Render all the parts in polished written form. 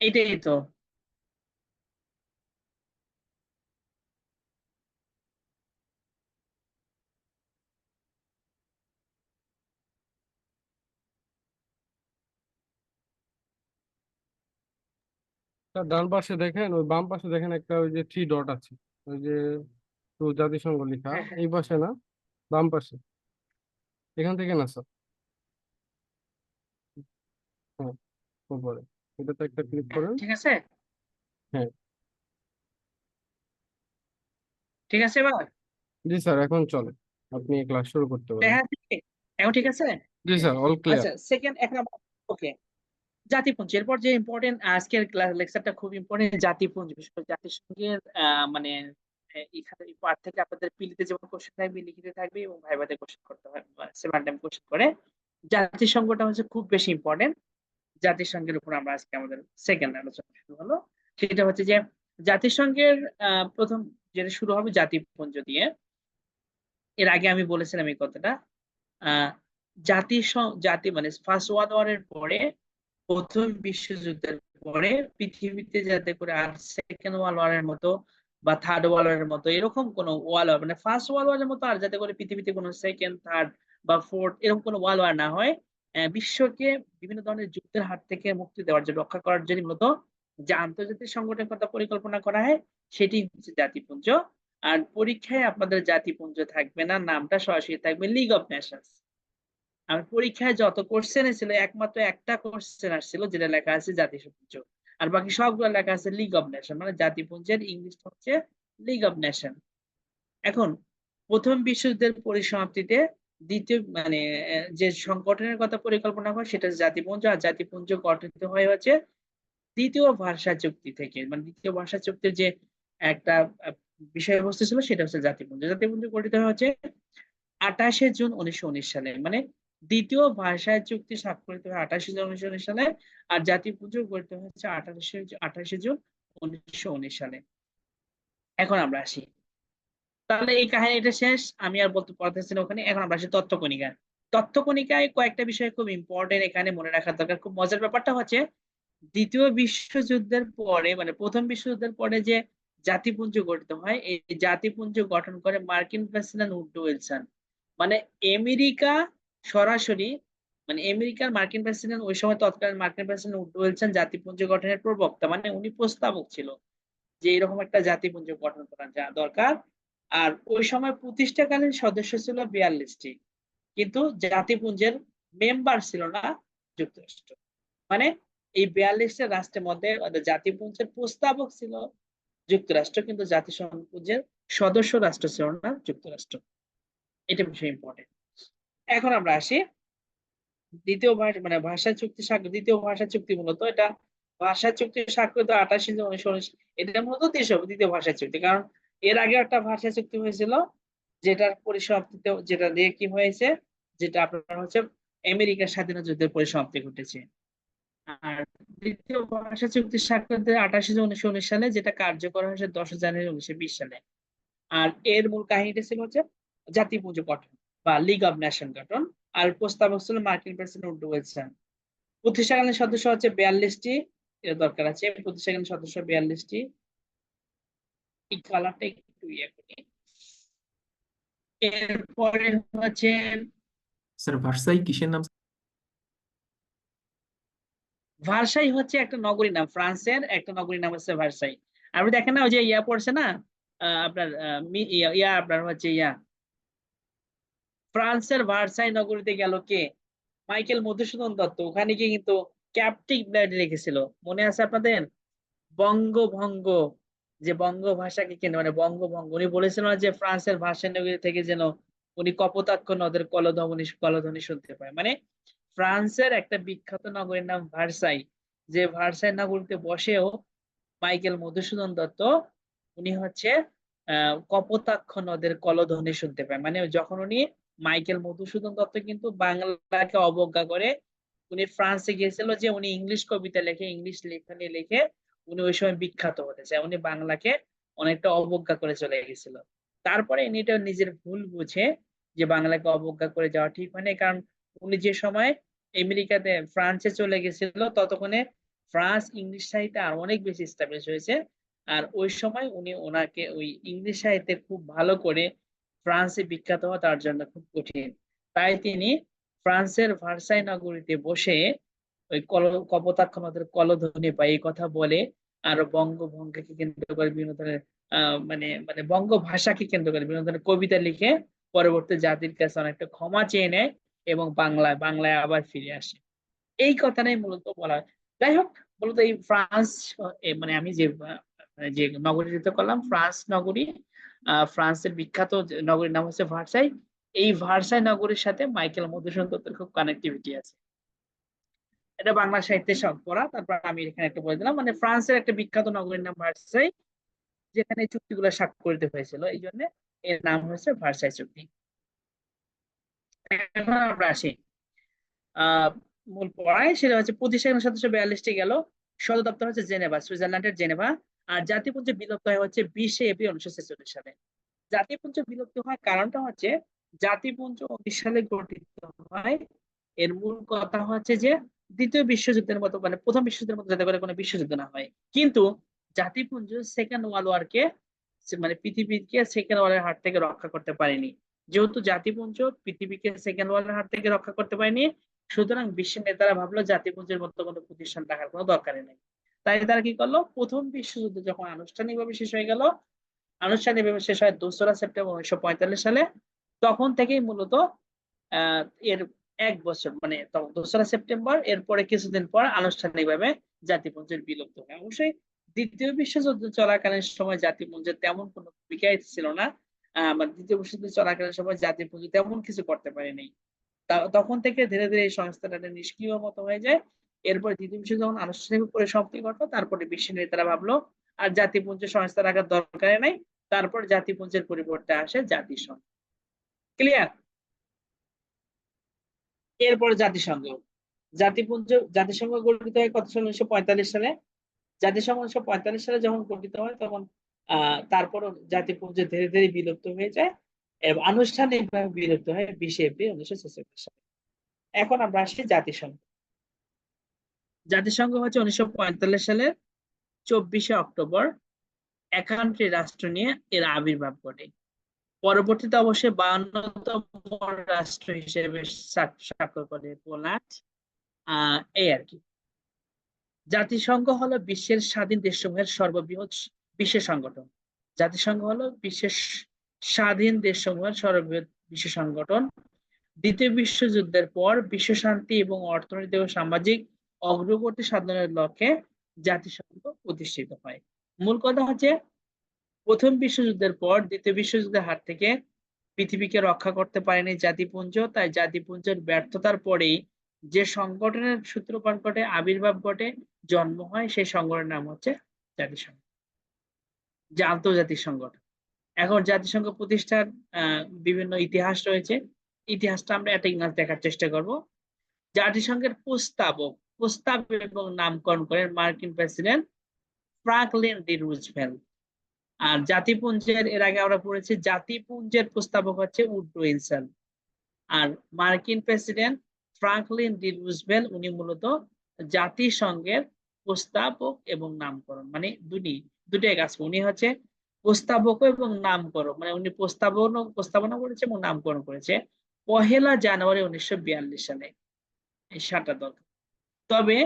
এইটাই তো। তার ডান পাশে দেখেন, ওই বাম পাশে দেখেন একটা ওই যে থ্রি ডট আছে, ওই যে তো জাতিসংঘ লেখা, হ্যাঁ হ্যাঁ, এই পাশে না, বাম পাশে, এখান থেকে না স্যার। হ্যাঁ, উপরে এটাতে একটা ক্লিক করেন। ঠিক আছে। হ্যাঁ। ঠিক আছে এবার জি স্যার, এখন চলে, আপনি ক্লাস শুরু করতে পারেন। দেখা যাচ্ছে? এখন ঠিক আছে। জি স্যার, অল ক্লিয়ার। আচ্ছা, সেকেন্ড এক নাম্বার। ওকে, জাতিপুঞ্জ। এরপর যে ইম্পর্টেন্ট আজকের লেকচারটা খুব ইম্পর্টেন্ট, জাতিপুঞ্জ, বিশেষ করে জাতিসংঘের মানে এখানে এই পার্ট থেকে আপনাদের পিলিতে যেমন কোশ্চেন থাকবে, লিখিতে থাকবে এবং ভাইভাতে কোশ্চেন করতে হয়, সেভেন টাইম কোশ্চেন করে। জাতিসংঘটা হচ্ছে খুব বেশি ইম্পর্টেন্ট। জাতিসংঘের উপর আমরা আজকে আমাদের সেকেন্ড আলোচনা শুরু হলো। সেটা হচ্ছে যে জাতিসংঘের প্রথম যেটা শুরু হবে জাতিপুঞ্জ দিয়ে। এর আগে আমি বলেছিলাম এই কথাটা। আহ জাতি মানে ফার্স্ট ওয়ার্ল্ড ওয়ারের পরে, প্রথম বিশ্বযুদ্ধের পরে পৃথিবীতে যাতে করে আর সেকেন্ড ওয়ার্ল্ড ওয়ারের মতো বা থার্ড ওয়ার্ল্ড ওয়ারের মতো এরকম কোন ওয়ার্ল্ড ওয়ার, মানে ফার্স্ট ওয়ার্ল্ড ওয়ারের মতো আর যাতে করে পৃথিবীতে কোনো সেকেন্ড, থার্ড বা ফোর্থ এরকম কোনো ওয়ার্ল্ড ওয়ার না হয়। বিশ্বকে বিভিন্ন ধরনের যুদ্ধের হাত থেকে মুক্তি দেওয়ার জন্য, রক্ষা করার জন্য মূলত যে আন্তর্জাতিক সংগঠনের কথা পরিকল্পনা করা হয়, সেটি হচ্ছে জাতিপুঞ্জ। আর পরীক্ষায় আপনাদের জাতিপুঞ্জ থাকবে না, নামটা সরাসরি থাকবে লিগ অফ নেশনস। আমার পরীক্ষায় যত কোশ্চেন ছিল একমাত্র একটা কোশ্চেন আসছিল যেটা লেখা আছে জাতিসংঘ, আর বাকি সবগুলো লেখা আছে লিগ অফ নেশন, মানে জাতিপুঞ্জের ইংলিশ হচ্ছে লিগ অফ নেশন। এখন প্রথম বিশ্বযুদ্ধের পরিসমাপ্তিতে দ্বিতীয় মানে যে সংগঠনের কথা পরিকল্পনা হয় সেটা হচ্ছে জাতিপুঞ্জ। আর জাতিপুঞ্জ গঠিত হয় হচ্ছে দ্বিতীয় ভাষা চুক্তি থেকে, মানে দ্বিতীয় ভাষা চুক্তির যে একটা বিষয়বস্তু ছিল সেটা হচ্ছে জাতিপুঞ্জ। জাতিপুঞ্জ গঠিত হচ্ছে 28শে জুন 1919 সালে, মানে দ্বিতীয় ভাষা চুক্তি স্বাক্ষরিত হয় 28শে জুন 1919 সালে। আর জাতিপুঞ্জ গঠিত হচ্ছে 28শে জুন 1919 সালে। এখন আমরা আসি, তাহলে এই কাহিনীটা শেষ, আমি আর বলতে পারতেছি না ওখানে। এখন আমরা আসি তথ্য কণিকায়। তথ্য কণিকায় কয়েকটা বিষয় খুব ইম্পর্টেন্ট এখানে মনে রাখা দরকার। খুব মজার ব্যাপারটা হচ্ছে দ্বিতীয় বিশ্বযুদ্ধের পরে, মানে প্রথম বিশ্বযুদ্ধের পরে যে জাতিপুঞ্জ গঠিত হয়, এই জাতিপুঞ্জ গঠন করে মার্কিন প্রেসিডেন্ট উড্রো উইলসন। মানে আমেরিকা সরাসরি, মানে আমেরিকার মার্কিন প্রেসিডেন্ট ওই সময় তৎকালীন মার্কিন প্রেসিডেন্ট উড্রো উইলসন জাতিপুঞ্জ গঠনের প্রবক্তা, মানে উনি প্রস্তাবক ছিল যে এরকম একটা জাতিপুঞ্জ গঠন করা যা দরকার। আর ওই সময় প্রতিষ্ঠাকালীন সদস্য ছিল 42টি, কিন্তু জাতিপুঞ্জের মেম্বার ছিল না যুক্তরাষ্ট্র। মানে এই 42টা রাষ্ট্রের মধ্যে জাতিপুঞ্জের প্রস্তাবক ছিল যুক্তরাষ্ট্র, কিন্তু জাতিসংঘের সদস্য রাষ্ট্র ছিল না যুক্তরাষ্ট্র। এটা বিষয় ইম্পর্টেন্ট। এখন আমরা আসি দ্বিতীয় ভাষা মানে ভাষা চুক্তি স্বাক্ষর। দ্বিতীয় ভাষা চুক্তি মূলত এটা ভাষা চুক্তি স্বাক্ষরিত 28শে জুন 1919, এটা মূলত দ্বিতীয় ভাষা চুক্তি। কারণ এর আগে একটা ভাষা চুক্তি হয়েছিল যেটার পরিসমাপ্তিতে, যেটা দিয়ে কি হয়েছে, যেটা আপনার হচ্ছে আমেরিকার স্বাধীনতা যুদ্ধের পরিসমাপ্তি ঘটেছে। আর দ্বিতীয় ভাষা চুক্তি স্বাক্ষরিত 28শে জুন 1919 সালে, যেটা কার্যকর হয়েছে 10 জানুয়ারি 1920 সালে। আর এর মূল কাহিনীটা ছিল হচ্ছে জাতিপুঞ্জ গঠন বা লিগ অব নেশন গঠন। আর প্রস্তাবক ছিল মার্কিন প্রেসিডেন্ট উড্রো উইলসন। প্রতিষ্ঠাকালীন সদস্য হচ্ছে 42টি, এর দরকার আছে প্রতিষ্ঠাকালীন সদস্য 42টি। এই কালারটা একটু ইয়ে করি। এরপরে হচ্ছে স্যার ভার্সাই কিসের নাম? ভার্সাই হচ্ছে একটা নগরীর নাম, ফ্রান্সের একটা নগরীর নাম হচ্ছে ভার্সাই। আপনি দেখেন না ওই যে ইয়া পড়ছে না, আপনার আপনার হচ্ছে ফ্রান্সের ভার্সাই নগরীতে গেল কে? মাইকেল মধুসূদন দত্ত। ওখানে গিয়ে কিন্তু ক্যাপটিক ব্লাড রেখেছিল, মনে আছে আপনাদের? বঙ্গভঙ্গ, যে বঙ্গ ভাষাকে কেন্দ্র মানে বঙ্গভঙ্গ, উনি বলেছিলেন না যে ফ্রান্সের ভাষা নগরী থেকে যেন উনি কপোতাক্ষ নদের কলধ্বনি শুনতে পায়। মানে ফ্রান্সের একটা বিখ্যাত নগরীর নাম ভার্সাই, যে ভার্সাই নগরীতে বসেও মাইকেল মধুসূদন দত্ত উনি হচ্ছে কপোতাক্ষ নদের কলধ্বনি শুনতে পায়। মানে যখন উনি, মাইকেল মধুসূদন দত্ত কিন্তু বাংলাকে অবজ্ঞা করে, উনি ফ্রান্সে গিয়েছিল যে উনি ইংলিশ কবিতা লেখে, ইংলিশ লেখনী লিখে উনি ওই সময় বিখ্যাত হতে চায়, উনি বাংলাকে অনেকটা অবজ্ঞা করে চলে গেছিল। তারপরে উনি এটা নিজের ভুল বুঝে যে বাংলাকে অবজ্ঞা করে যাওয়া ঠিক হয়নি, কারণ উনি যে সময় আমেরিকাতে ফ্রান্সে চলে গেছিল ততক্ষণে ফ্রান্স ইংলিশ সাহিত্যে আর অনেক বেশি এস্টাবলিশ হয়েছে। আর ওই সময় উনি ওনাকে ওই ইংলিশ সাহিত্যে খুব ভালো করে ফ্রান্সে বিখ্যাত হওয়া তার জন্য খুব কঠিন। তাই তিনি ফ্রান্সের ভার্সাই নগরীতে বসে ওই কপোতাক্ষ নদের কলধ্বনি পাই এই কথা বলে, আর বঙ্গভঙ্গকে কেন্দ্র করে বিভিন্ন ধরনের মানে মানে বঙ্গ ভাষাকে কেন্দ্র করে বিভিন্ন ধরনের কবিতা লিখে পরবর্তী জাতির কাছে অনেকটা ক্ষমা চেয়ে নেয় এবং বাংলায় আবার ফিরে আসে। এই কথাটাই মূলত বলা হয়। যাই হোক, মূলত এই ফ্রান্স মানে আমি যে নগরী যেতে করলাম ফ্রান্স নগরী, ফ্রান্সের বিখ্যাত নগরীর নাম হচ্ছে ভার্সাই। এই ভার্সাই নগরীর সাথে মাইকেল মধুসূদন দত্তের খুব কানেক্টিভিটি আছে। এটা বাংলা সাহিত্যে সব পড়া, তারপর আমি এখানে একটা বলে দিলাম। মানে ফ্রান্সের একটা বিখ্যাত নগরীর নাম ভার্সাই, যেখানে এই চুক্তিগুলো স্বাক্ষরিত হয়েছিল, এই জন্য এর নাম হয়েছে ভার্সাই চুক্তি। এখন আমরা আসি মূল পড়ায়, সেটা হচ্ছে প্রতিষ্ঠান 1742টি গেল। সদর দপ্তর হচ্ছে জেনেভা, সুইজারল্যান্ডের জেনেভা। আর জাতিপুঞ্জ বিলুপ্ত হয় হচ্ছে 20 এপ্রিল 1946 সালে। জাতিপুঞ্জ বিলুপ্ত হওয়ার কারণটা হচ্ছে জাতিপুঞ্জ 19 সালে গঠিত হয়। এর মূল কথা হচ্ছে যে দ্বিতীয় বিশ্বযুদ্ধের মতো মানে প্রথম বিশ্বযুদ্ধের মতো যাতে করে কোনো বিশ্বযুদ্ধ না হয়। কিন্তু জাতিপুঞ্জ সেকেন্ড ওয়ার্ল্ড ওয়ারকে মানে পৃথিবীকে সেকেন্ড ওয়ার্ল্ডের হাত থেকে রক্ষা করতে পারেনি। যেহেতু জাতিপুঞ্জ পৃথিবীকে সেকেন্ড ওয়ার্ল্ডের হাত থেকে রক্ষা করতে পারেনি, সুতরাং বিশ্বের নেতারা ভাবলো জাতিপুঞ্জের মতো কোনো প্রতিষ্ঠান রাখার কোনো দরকারই নেই। তাই তারা কি করলো, প্রথম বিশ্বযুদ্ধ যখন আনুষ্ঠানিকভাবে শেষ হয়ে গেল, আনুষ্ঠানিকভাবে শেষ হয় 2রা সেপ্টেম্বর 1945 সালে, তখন থেকেই মূলত আহ এর 1 বছর মানে 2রা সেপ্টেম্বর এরপরে কিছুদিন পর আনুষ্ঠানিকভাবে জাতিপুঞ্জের বিলুপ্ত হয়। অবশ্যই দ্বিতীয় বিশ্বযুদ্ধ চলাকালীন সময় জাতিপুঞ্জের তেমন কোনো ভূমিকাই ছিল না। মানে দ্বিতীয় বিশ্বযুদ্ধ চলাকালীন সময় জাতিপুঞ্জ তেমন কিছু করতে পারেনি। তখন থেকে ধীরে ধীরে এই সংস্থাটা নিষ্ক্রিয় মতো হয়ে যায়। এরপর দ্বিতীয় বিশ্বযুদ্ধ যখন আনুষ্ঠানিক পরিসমাপ্তি ঘটলো, তারপরে বিশ্ব নেতারা ভাবলো আর জাতিপুঞ্জ সংস্থা রাখার দরকার নাই। তারপর জাতিপুঞ্জের পরিবর্তে আসে জাতিসংঘ। ক্লিয়ার? এরপরে জাতিসংঘ। জাতিসংঘ গঠিত হয় কত সালে? 1945 সালে। জাতিসংঘ 1945 সালে যখন গঠিত হয় তখন তারপর জাতিপুঞ্জ ধীরে ধীরে বিলুপ্ত হয়ে যায় এবং আনুষ্ঠানিকভাবে বিলুপ্ত হয় 20 এপ্রিল 1946 সালে। এখন আমরা আসছি জাতিসংঘ। জাতিসংঘ হচ্ছে 1945 সালের 24 অক্টোবর 51টি রাষ্ট্র নিয়ে এর আবির্ভাব ঘটে। পরবর্তীতে অবশ্যই 52তম রাষ্ট্র হিসেবে স্বাক্ষর করে পোল্যান্ড। এই আর কি। জাতিসংঘ হলো বিশ্বের স্বাধীন দেশসমূহের সর্ববৃহৎ বিশ্ব সংগঠন। জাতিসংঘ হলো বিশ্বের স্বাধীন দেশসমূহের সর্ববৃহৎ বিশ্ব সংগঠন। দ্বিতীয় বিশ্বযুদ্ধের পর বিশ্ব শান্তি এবং অর্থনৈতিক ও সামাজিক অগ্রগতি সাধনের লক্ষ্যে জাতিসংঘ প্রতিষ্ঠিত হয়। মূল কথা হচ্ছে প্রথম বিশ্বযুদ্ধের পর দ্বিতীয় বিশ্বযুদ্ধের হাত থেকে পৃথিবীকে রক্ষা করতে পারেনি জাতিপুঞ্জ। তাই জাতিপুঞ্জের ব্যর্থতার পরেই যে সংগঠনের সূত্রপাত ঘটে, আবির্ভাব ঘটে, জন্ম হয়, সেই সংগঠনের নাম হচ্ছে জাতিসংঘ, যে আন্তর্জাতিক সংগঠন। এখন জাতিসংঘ প্রতিষ্ঠার বিভিন্ন ইতিহাস রয়েছে। ইতিহাসটা আমরা একটা ইংরেজি দেখার চেষ্টা করব। জাতিসংঘের প্রস্তাব এবং নামকরণ করেন মার্কিন প্রেসিডেন্ট ফ্রাঙ্কলিন ডি রুজভেল্ট। আর জাতিপুঞ্জের এর আগে আমরা পড়েছি জাতিপুঞ্জের প্রস্তাবক হচ্ছে উড্রো উইলসন। আর মার্কিন প্রেসিডেন্ট ফ্রাঙ্কলিন ডি রুজভেল্ট উনি মূলত জাতিসংঘের প্রস্তাবক এবং নামকরণ মানে দুটাই কাজ। উনি হচ্ছে প্রস্তাবক এবং নামকরণ মানে উনি প্রস্তাবনা করেছে এবং নামকরণ করেছে 1 জানুয়ারি 1942 সালে। এই 7টা দল। তবে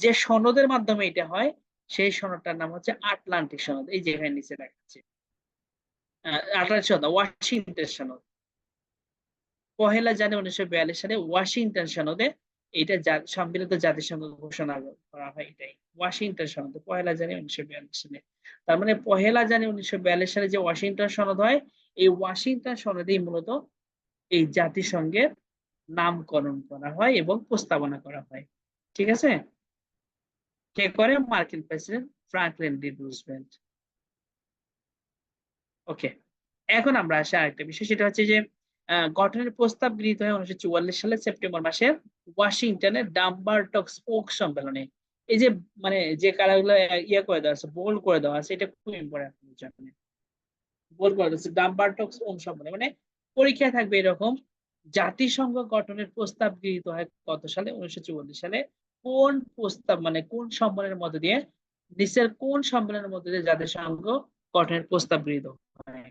যে সনদের মাধ্যমে এটা হয় সেই সনদটার নাম হচ্ছে আটলান্টিক সনদ। এই যে এখানে নিচে দেখাচ্ছে আটলান্টিক সনদ, ওয়াশিংটন সনদ। 1 জানুয়ারি 1942 সালে ওয়াশিংটন সনদে এটা সম্মিলিত জাতিসংঘ ঘোষণা করা হয়। এটাই ওয়াশিংটন সনদ 1 জানুয়ারি 1942 সালে। তার মানে 1 জানুয়ারি 1942 সালে যে ওয়াশিংটন সনদ হয়, এই ওয়াশিংটন সনদেই মূলত এই জাতিসংঘের নামকরণ করা হয় এবং প্রস্তাবনা করা হয়। ঠিক আছে? কে করে? মার্কিন প্রেসিডেন্ট ফ্রাঙ্কলিন ডি রুজভেল্ট। ওকে, এখন আমরা আসি আরেকটা বিষয়, সেটা হচ্ছে যে গঠনের প্রস্তাব গৃহীত হয় 1944 সালের সেপ্টেম্বর মাসের ওয়াশিংটনের ডাম্বারটক্স ওক সম্মেলনে। এই যে মানে যে কারাগুলো ইয়ে করে দেওয়া আছে, বোল্ড করে দেওয়া আছে, এটা খুব ইম্পর্টেন্ট। বোল্ড করে দেওয়া আছে ডাম্বারটক্স ওক সম্মেলনে। মানে পরীক্ষা থাকবে এরকম, জাতিসংঘ গঠনের প্রস্তাব গৃহীত হয় কত সালে? 1944 সালে। কোন প্রস্তাব মানে কোন সম্মেলনের মধ্যে দিয়ে নিচের কোন সম্মেলনের মধ্যে দিয়ে জাতিসংঘ গঠনের প্রস্তাব গৃহীত হয়?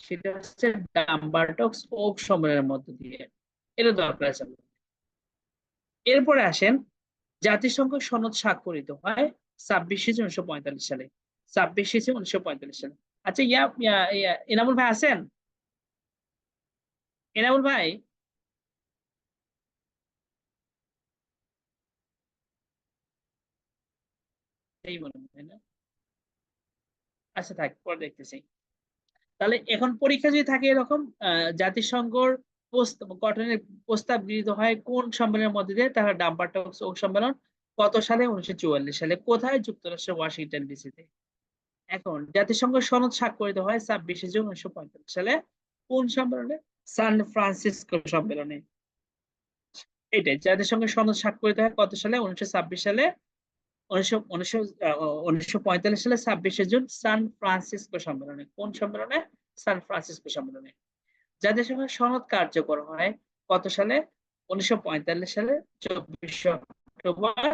সেটা হচ্ছে ডাম্বারটক্স ওক সম্মেলনের মধ্যে দিয়ে। এটা দরকার আছে। এরপরে আসেন, জাতিসংঘ সনদ স্বাক্ষরিত হয় 26 জুন 1945 সালে। 26 জুন 1945 সালে। আচ্ছা, এনামুল ভাই আছেন? এনামুল ভাই, এই মনে হয় না। আচ্ছা থাক, পরে দেখতেছি। তাহলে এখন পরীক্ষা যদি থাকে এরকম, জাতিসংঘর গঠনের প্রস্তাব গৃহীত হয় কোন সম্মেলনের মধ্যে দিয়ে, তাহলে ডাম্বারটক্স ওক সম্মেলন কত সালে? 1944 সালে। কোথায়? যুক্তরাষ্ট্রের ওয়াশিংটন ডিসিতে। এখন জাতিসংঘ সনদ স্বাক্ষরিত হয় 26 জুন 1945 সালে। কোন সম্মেলনে? সান ফ্রান্সিসকো সম্মেলনে। এটাই, জাতিসংঘ সনদ স্বাক্ষরিত হয় কত সালে? 1926 সালে। 1945 সালে 26 জুন সান ফ্রান্সিসকো সম্মেলনে। কোন সম্মেলনে? সান ফ্রান্সিসকো সম্মেলনে। জাতিসংঘ সনদ কার্যকর হয় কত সালে? 1945 সালে 24 অক্টোবর,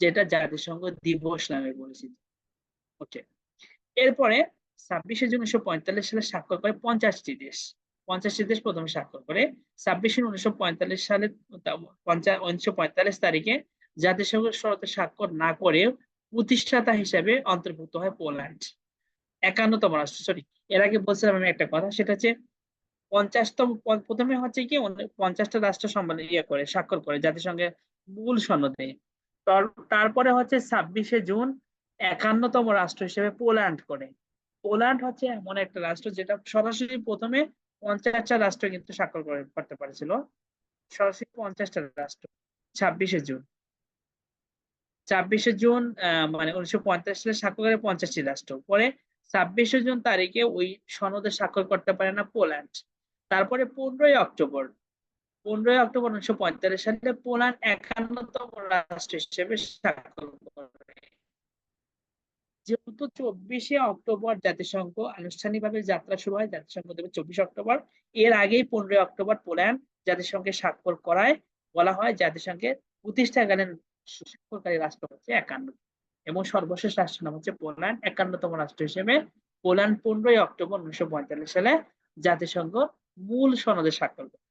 যেটা জাতিসংঘ দিবস নামে পরিচিত। ওকে। এরপরে 26 জুন 1945 সালে স্বাক্ষর করে 50টি দেশ। 50টি দেশ প্রথমে স্বাক্ষর করে। 26 জুন 1945 সালে 1945 তারিখে জাতিসংঘ সনদে স্বাক্ষর না করে প্রতিষ্ঠাতা হিসেবে অন্তর্ভুক্ত হয় পোল্যান্ড। 51তম রাষ্ট্র, সরি, এর আগে বলছিলাম আমি একটা কথা, সেটা হচ্ছে 50তম, প্রথমে হচ্ছে কি 50টা রাষ্ট্র সম্মেলন করে স্বাক্ষর করে জাতিসংঘের মূল সনদে। তারপরে হচ্ছে 26 জুন 51তম রাষ্ট্র হিসেবে পোল্যান্ড করে। পোল্যান্ড হচ্ছে এমন একটা রাষ্ট্র যেটা সরাসরি প্রথমে 50টা রাষ্ট্র কিন্তু স্বাক্ষর করতে পারেছিল, সরাসরি 50টা রাষ্ট্র। 26 জুন 26 জুন মানে 1950 সালে স্বাক্ষর করে 50টি রাষ্ট্র। পরে 26 জুন তারিখে ওই সনদে স্বাক্ষর করতে পারে না পোল্যান্ড। তারপরে 15ই অক্টোবর 1945 সালে পোল্যান্ড 51তম রাষ্ট্র হিসেবে স্বাক্ষর করে। যেহেতু 24 অক্টোবর জাতিসংঘ আনুষ্ঠানিকভাবে যাত্রা শুরু হয়, জাতিসংঘ দেবে 24 অক্টোবর, এর আগেই 15ই অক্টোবর পোল্যান্ড জাতিসংঘে স্বাক্ষর করায় বলা হয় জাতিসংঘের প্রতিষ্ঠাকালীন স্বাক্ষরকারী রাষ্ট্র হচ্ছে 51, এবং সর্বশেষ রাষ্ট্র নাম হচ্ছে পোল্যান্ড। 51তম রাষ্ট্র হিসেবে পোল্যান্ড 15ই অক্টোবর 1945 সালে জাতিসংঘ মূল সনদে স্বাক্ষর করে।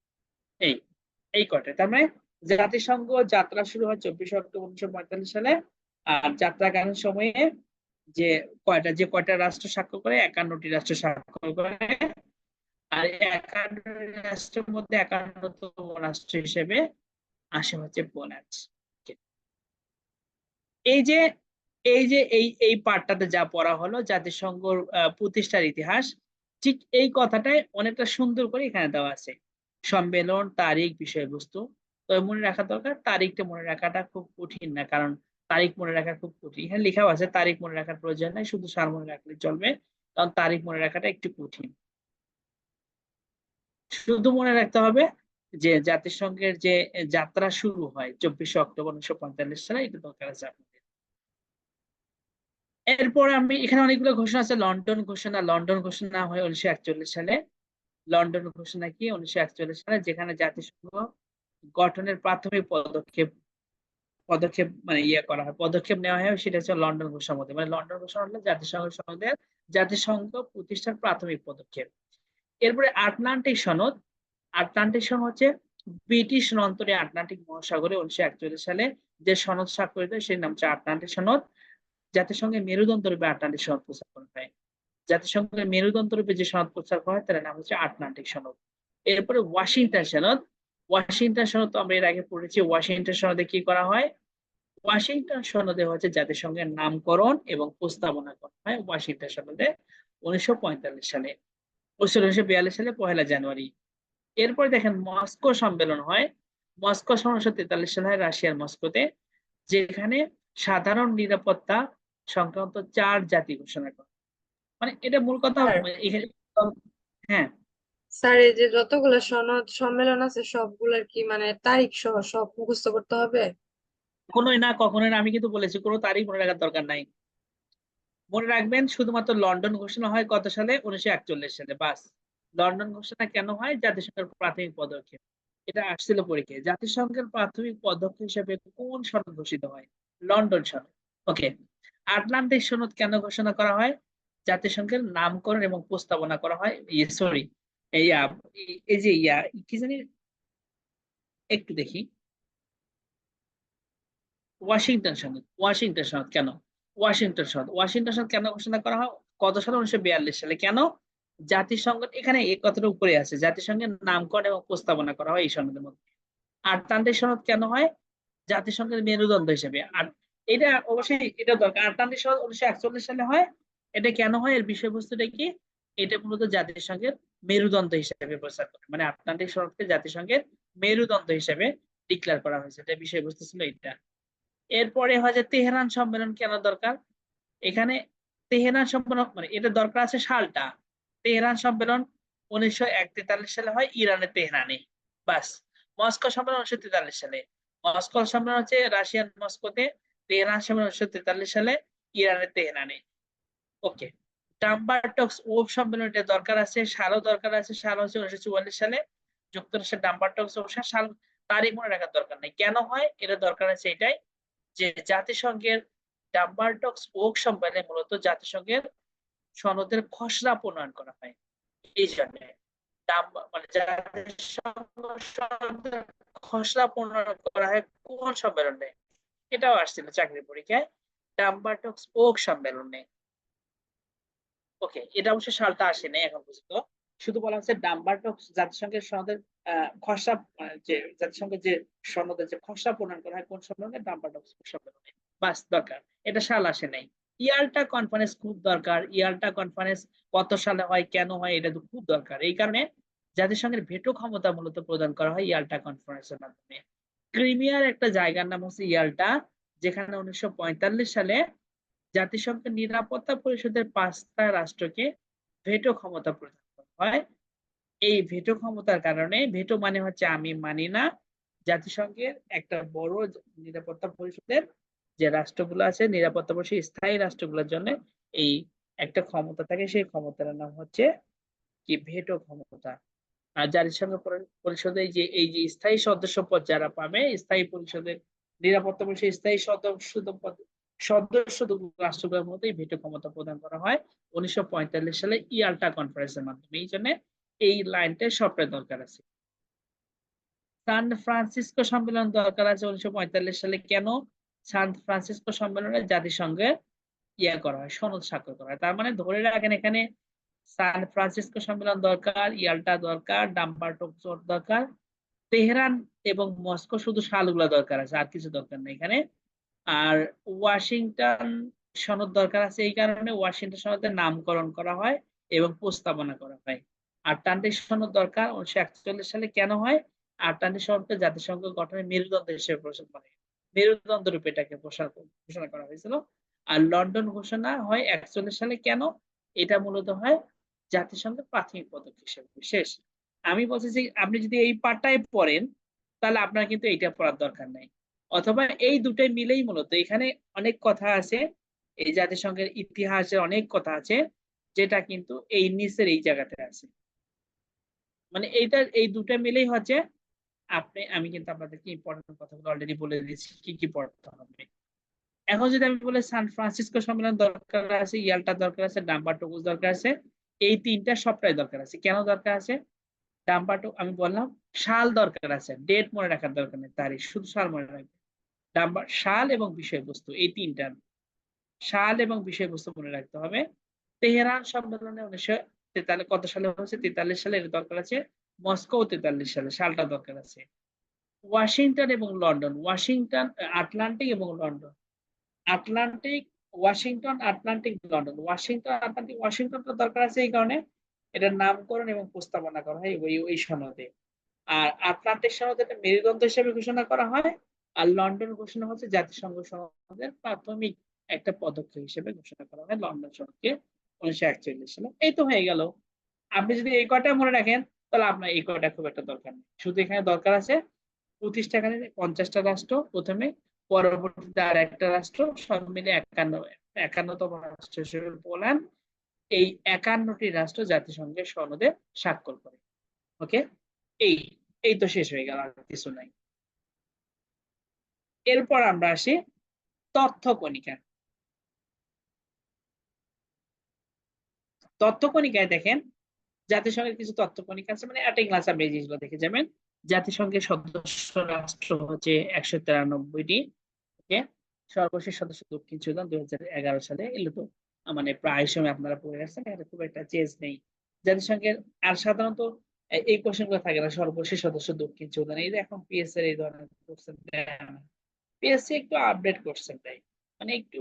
এই এই কয়টা, তার মানে জাতিসংঘ যাত্রা শুরু হয় 24 অক্টোবর 1945 সালে, আর যাত্রাকালীন সময়ে যে কয়টা রাষ্ট্র স্বাক্ষর করে? 51টি রাষ্ট্র স্বাক্ষর করে। আর 51 রাষ্ট্রের মধ্যে 51তম রাষ্ট্র হিসেবে আসে হচ্ছে পোল্যান্ড। এই যে এই পার্টটাতে যা পড়া হলো জাতিসংঘ প্রতিষ্ঠার ইতিহাস, ঠিক এই কথাটাই অনেকটা সুন্দর করে এখানে দেওয়া আছে। সম্মেলন, তারিখ, বিষয়বস্তু। তবে মনে রাখা দরকার, তারিখটা মনে রাখাটা খুব কঠিন না, কারণ তারিখ মনে রাখা খুব কঠিন। এখানে লেখাও আছে তারিখ মনে রাখার প্রয়োজন নাই, শুধু সাল মনে রাখলে চলবে, কারণ তারিখ মনে রাখাটা একটু কঠিন। শুধু মনে রাখতে হবে যে জাতিসংঘের যে যাত্রা শুরু হয় 24 অক্টোবর 1945 সালে, এটা দরকার আছে আপনাদের। এরপর আমি এখানে অনেকগুলো ঘোষণা আছে। লন্ডন ঘোষণা হয় 1941 সালে। লন্ডন ঘোষণা কি? 1941 সালে, যেখানে জাতিসংঘ গঠনের প্রাথমিক পদক্ষেপ মানে করা হয়, পদক্ষেপ নেওয়া হয়, সেটা হচ্ছে লন্ডন ঘোষণার মধ্যে। মানে লন্ডন ঘোষণা হলো জাতিসংঘ প্রতিষ্ঠার প্রাথমিক পদক্ষেপ। এরপরে আটলান্টিক সনদ হচ্ছে ব্রিটিশ অন্তরে আটলান্টিক মহাসাগরে 1941 সালে যে সনদ স্বাক্ষরিত হয় সেই নাম হচ্ছে আটলান্টিক সনদ। জাতিসংঘের মেরুদণ্ড রূপে আটলান্টিক সনদ প্রস্তাব করা হয়। জাতিসংঘের মেরুদণ্ড রূপে যে সনদ প্রস্তাব করা হয় তার নাম হচ্ছে আটলান্টিক সনদ। এরপরে ওয়াশিংটন সনদ তো আমরা এর আগে পড়েছি। ওয়াশিংটন সনদে কি করা হয়? ওয়াশিংটন সনদে হচ্ছে জাতিসংঘের নামকরণ এবং প্রস্তাবনা করা হয় ওয়াশিংটন সনদে 1945 সালে। 1942 সালে 1 জানুয়ারি। এরপরে দেখেন মস্কো সম্মেলন হয়। মস্কো সনদ 1943 সালে হয় রাশিয়ার মস্কোতে, যেখানে সাধারণ নিরাপত্তা সংক্রান্ত 4 জাতি ঘোষণা করে। মানে এটা মূল কথা স্যার এখানে। হ্যাঁ, স্যার এই যে যতগুলো সনদ সম্মেলন আছে সবগুলোর কি মানে তারিখ সহ সব মুখস্থ করতে হবে? কখনোই না, আমি কিন্তু বলেছি কোনো তারিখ মনে রাখার দরকার নাই। মনে রাখবেন শুধুমাত্র লন্ডন ঘোষণা হয় কত সালে? 1941 সালে, বাস। লন্ডন ঘোষণা কেন হয়? জাতিসংঘের প্রাথমিক পদক্ষেপ। এটা আসছিল পরীক্ষায়। জাতিসংঘের প্রাথমিক পদক্ষেপ হিসেবে কোন সনদ ঘোষিত হয়? লন্ডন সনদ। ওকে। আটলান্টিক সনদ কেন ঘোষণা করা হয়? জাতিসংঘের নামকরণ এবং প্রস্তাবনা করা হয়। সরি, এই এই যে কি জানি, একটু দেখি। ওয়াশিংটন সনদ। ওয়াশিংটন সনদ কেন? ওয়াশিংটন সনদ কেন ঘোষণা করা হয়? কত সালে? 1942 সালে। কেন? জাতিসংঘ, এখানে এই কথাটা উপরে আছে, জাতিসংঘের নামকরণ এবং প্রস্তাবনা করা হয় এই সনদের মধ্যে। আটলান্টিক সনদ কেন হয়? জাতিসংঘের মেরুদণ্ড হিসেবে। আর এটা অবশ্যই এটা দরকার। আটলান্টিক সনদ 1941 সালে হয়। এটা কেন হয়? এর বিষয়বস্তুটা কি? এটা মূলত জাতিসংঘের মেরুদণ্ড হিসেবে প্রচার করে, মানে আটলান্টিক সনদকে জাতিসংঘের মেরুদণ্ড হিসেবে ডিক্লেয়ার করা হয়েছে। এটা বিষয়বস্তু ছিল এটা। এরপরে হয় যে তেহরান সম্মেলন কেন দরকার? এখানে তেহরান সম্মেলন, মানে এটা দরকার আছে সালটা। তেহরান সম্মেলন 1943 সালে হয় ইরানের তেহরানে। বাস। মস্কো সম্মেলন 1943 সালে। মস্কো সম্মেলন হচ্ছে রাশিয়ান মস্কোতে। তেহরান সম্মেলন 1943 সালে ইরানের তেহরানে। ওকে। ডাম্বারটক্স ওব সম্মেলন, এটা দরকার আছে, সালও দরকার আছে। সাল হচ্ছে 1944 সালে। যুক্তরাষ্ট্রের ডাম্বারটক্স ওব সাল, তারিখ মনে রাখার দরকার নেই। কেন হয়? এটা দরকার আছে এটাই যে জাতিসংঘের ডাম্বারটক্স ওক সম্মেলনে মূলত জাতিসংঘের সনদের খসড়া প্রণয়ন করা হয়। এই জন্য মানে জাতিসংঘ সনদের খসড়া প্রণয়ন করা হয় কোন সম্মেলনে? এটাও আসছিল চাকরির পরীক্ষায়, ডাম্বারটক্স ওক সম্মেলনে। ওকে, এটা অবশ্য সালটা আসেনি এখন পর্যন্ত। শুধু বলা হচ্ছে ডাম্বারটক্স জাতিসংঘের সনদের খসড়া, যে জাতিসংঘের যে সনদের যে খসড়া প্রণয়ন করা হয় কোন সম্মেলনে? ডাম্বারটক্স সম্মেলনে। বাস, দরকার। এটা সাল আসে নাই। ইয়াল্টা কনফারেন্স খুব দরকার। ইয়াল্টা কনফারেন্স কত সালে হয়, কেন হয়, এটা তো খুব দরকার। এই কারণে জাতিসংঘের ভেটো ক্ষমতা মূলত প্রদান করা হয় ইয়াল্টা কনফারেন্সের মাধ্যমে। ক্রিমিয়ার একটা জায়গার নাম হচ্ছে ইয়াল্টা, যেখানে 1945 সালে জাতিসংঘের নিরাপত্তা পরিষদের 5টা রাষ্ট্রকে ভেটো ক্ষমতা প্রদান করা হয়। এই ভেটো ক্ষমতার কারণে, ভেটো মানে হচ্ছে আমি মানি না, জাতিসংঘের একটা বড় নিরাপত্তা পরিষদের যে রাষ্ট্রগুলো আছে, নিরাপত্তা পরিষদের স্থায়ী রাষ্ট্রগুলোর জন্য এই একটা ক্ষমতা থাকে, সেই ক্ষমতার নাম হচ্ছে কি? ভেটো ক্ষমতা। আর জাতিসংঘ পরিষদে এই যে স্থায়ী সদস্য পদ যারা পাবে, স্থায়ী পরিষদের নিরাপত্তা পরিষদের স্থায়ী সদস্য রাষ্ট্রগুলোর মধ্যে ভেটো ক্ষমতা প্রদান করা হয় 1945 সালে ইয়াল্টা কনফারেন্সের মাধ্যমে। এই জন্য এই লাইনটা সবটাই দরকার আছে। সান ফ্রান্সিসকো সম্মেলন দরকার আছে 1945 সালে। কেন? সান ফ্রান্সিসকো সম্মেলনে জাতিসংঘের করা হয়, সনদ স্বাক্ষর করা হয়। তার মানে ধরে রাখেন এখানে সান ফ্রান্সিসকো সম্মেলন দরকার, ইয়াল্টা দরকার, ডাম্বারটক্স দরকার, তেহরান এবং মস্কো শুধু সালগুলা দরকার আছে, আর কিছু দরকার নেই এখানে। আর ওয়াশিংটন সনদ দরকার আছে, এই কারণে ওয়াশিংটন সনদের নামকরণ করা হয় এবং প্রস্তাবনা করা হয়। আটলান্টিক সনদ দরকার 1941 সালে। কেন হয়? আটলান্টিক সনদকে জাতিসংঘ গঠনের মেরুদণ্ড হিসেবে ঘোষণা করে, মেরুদণ্ড রূপে এটাকে ঘোষণা করা হয়েছিল। আর লন্ডন ঘোষণা হয় 41 সালে। কেন? এটা মূলত হয় জাতিসংঘের প্রাথমিক পদক্ষেপ হিসেবে। শেষ। আমি বলছি যে আপনি যদি এই পার্টটাই পড়েন, তাহলে আপনার কিন্তু এইটা পড়ার দরকার নাই। অথবা এই দুটাই মিলেই মূলত এখানে অনেক কথা আছে, এই জাতিসংঘের ইতিহাসে অনেক কথা আছে, যেটা কিন্তু এই নিচের এই জায়গাতে আছে। মানে এই দুটা মিলেই হচ্ছে আমি কিন্তু আপনাদেরকে ইম্পর্টেন্ট কথাগুলো অলরেডি বলে দিয়েছি কি কি পড়তে হবে। এখন যদি আমি বলি সান ফ্রান্সিসকো সম্মেলন দরকার আছে, ইয়াল্টা দরকার আছে, ডাম্বারটুকুস দরকার আছে, এই তিনটা সবটাই দরকার আছে। কেন দরকার আছে? আমি বললাম সাল দরকার আছে, ডেট মনে রাখার দরকার নেই, তারিখ, শুধু সাল মনে রাখবে। সাল এবং বিষয়বস্তু, এই তিনটা সাল এবং বিষয়বস্তু মনে রাখতে হবে। তেহরান সম্মেলনে 1943 কত সালে হচ্ছে? 43 সালে, এর দরকার আছে। মস্কো 43 সালে, সালটা দরকার আছে। ওয়াশিংটন এবং লন্ডন, আটলান্টিক এবং লন্ডন, আটলান্টিক, ওয়াশিংটনটা দরকার আছে এই কারণে এটার নামকরণ এবং প্রস্তাবনা করা হয় ওই সনদে। আর আটলান্টিক সনদ এটা মেরুদণ্ড হিসেবে ঘোষণা করা হয়। আর লন্ডন ঘোষণা হচ্ছে জাতিসংঘ সনদের প্রাথমিক একটা পদক্ষেপ হিসেবে ঘোষণা করা হয় লন্ডন সনদকে 1941 সালে। এই তো হয়ে গেল। আপনি যদি এই কয়টা মনে রাখেন, তাহলে আপনার এই কয়টা খুব একটা দরকার নেই। শুধু এখানে দরকার আছে প্রতিষ্ঠাকালীন 50টা রাষ্ট্র প্রথমে, পরবর্তীতে আর একটা রাষ্ট্র, সব মিলে 51তম রাষ্ট্র হিসেবে পোল্যান্ড। এই 51টি রাষ্ট্র জাতিসংঘের সনদে স্বাক্ষর করে। ওকে, এই এই তো শেষ হয়ে গেল, আর কিছু নাই। এরপর আমরা আসি তথ্য কণিকা। তথ্য কণিকায় দেখেন জাতিসংঘের কিছু তথ্য কণিকা আছে, মানে একটা ক্লাস আপনি এই জিনিসগুলো দেখে যাবেন। জাতিসংঘের সদস্য রাষ্ট্র হচ্ছে 193টি। ওকে, সর্বশেষ সদস্য দক্ষিণ সুদান 2011 সালে। এগুলো তো মানে প্রায় সময় আপনারা পড়ে আসছেন, এটা খুব একটা চেঞ্জ নেই জাতিসংঘের। আর সাধারণত এই কোশ্চেন গুলো থাকে না, সর্বশেষ সদস্য দক্ষিণ সুদান। এই যে এখন পিএস এর এই ধরনের কোশ্চেন দেয় না, পিএসসি একটু আপডেট কোশ্চেন দেয়, মানে একটু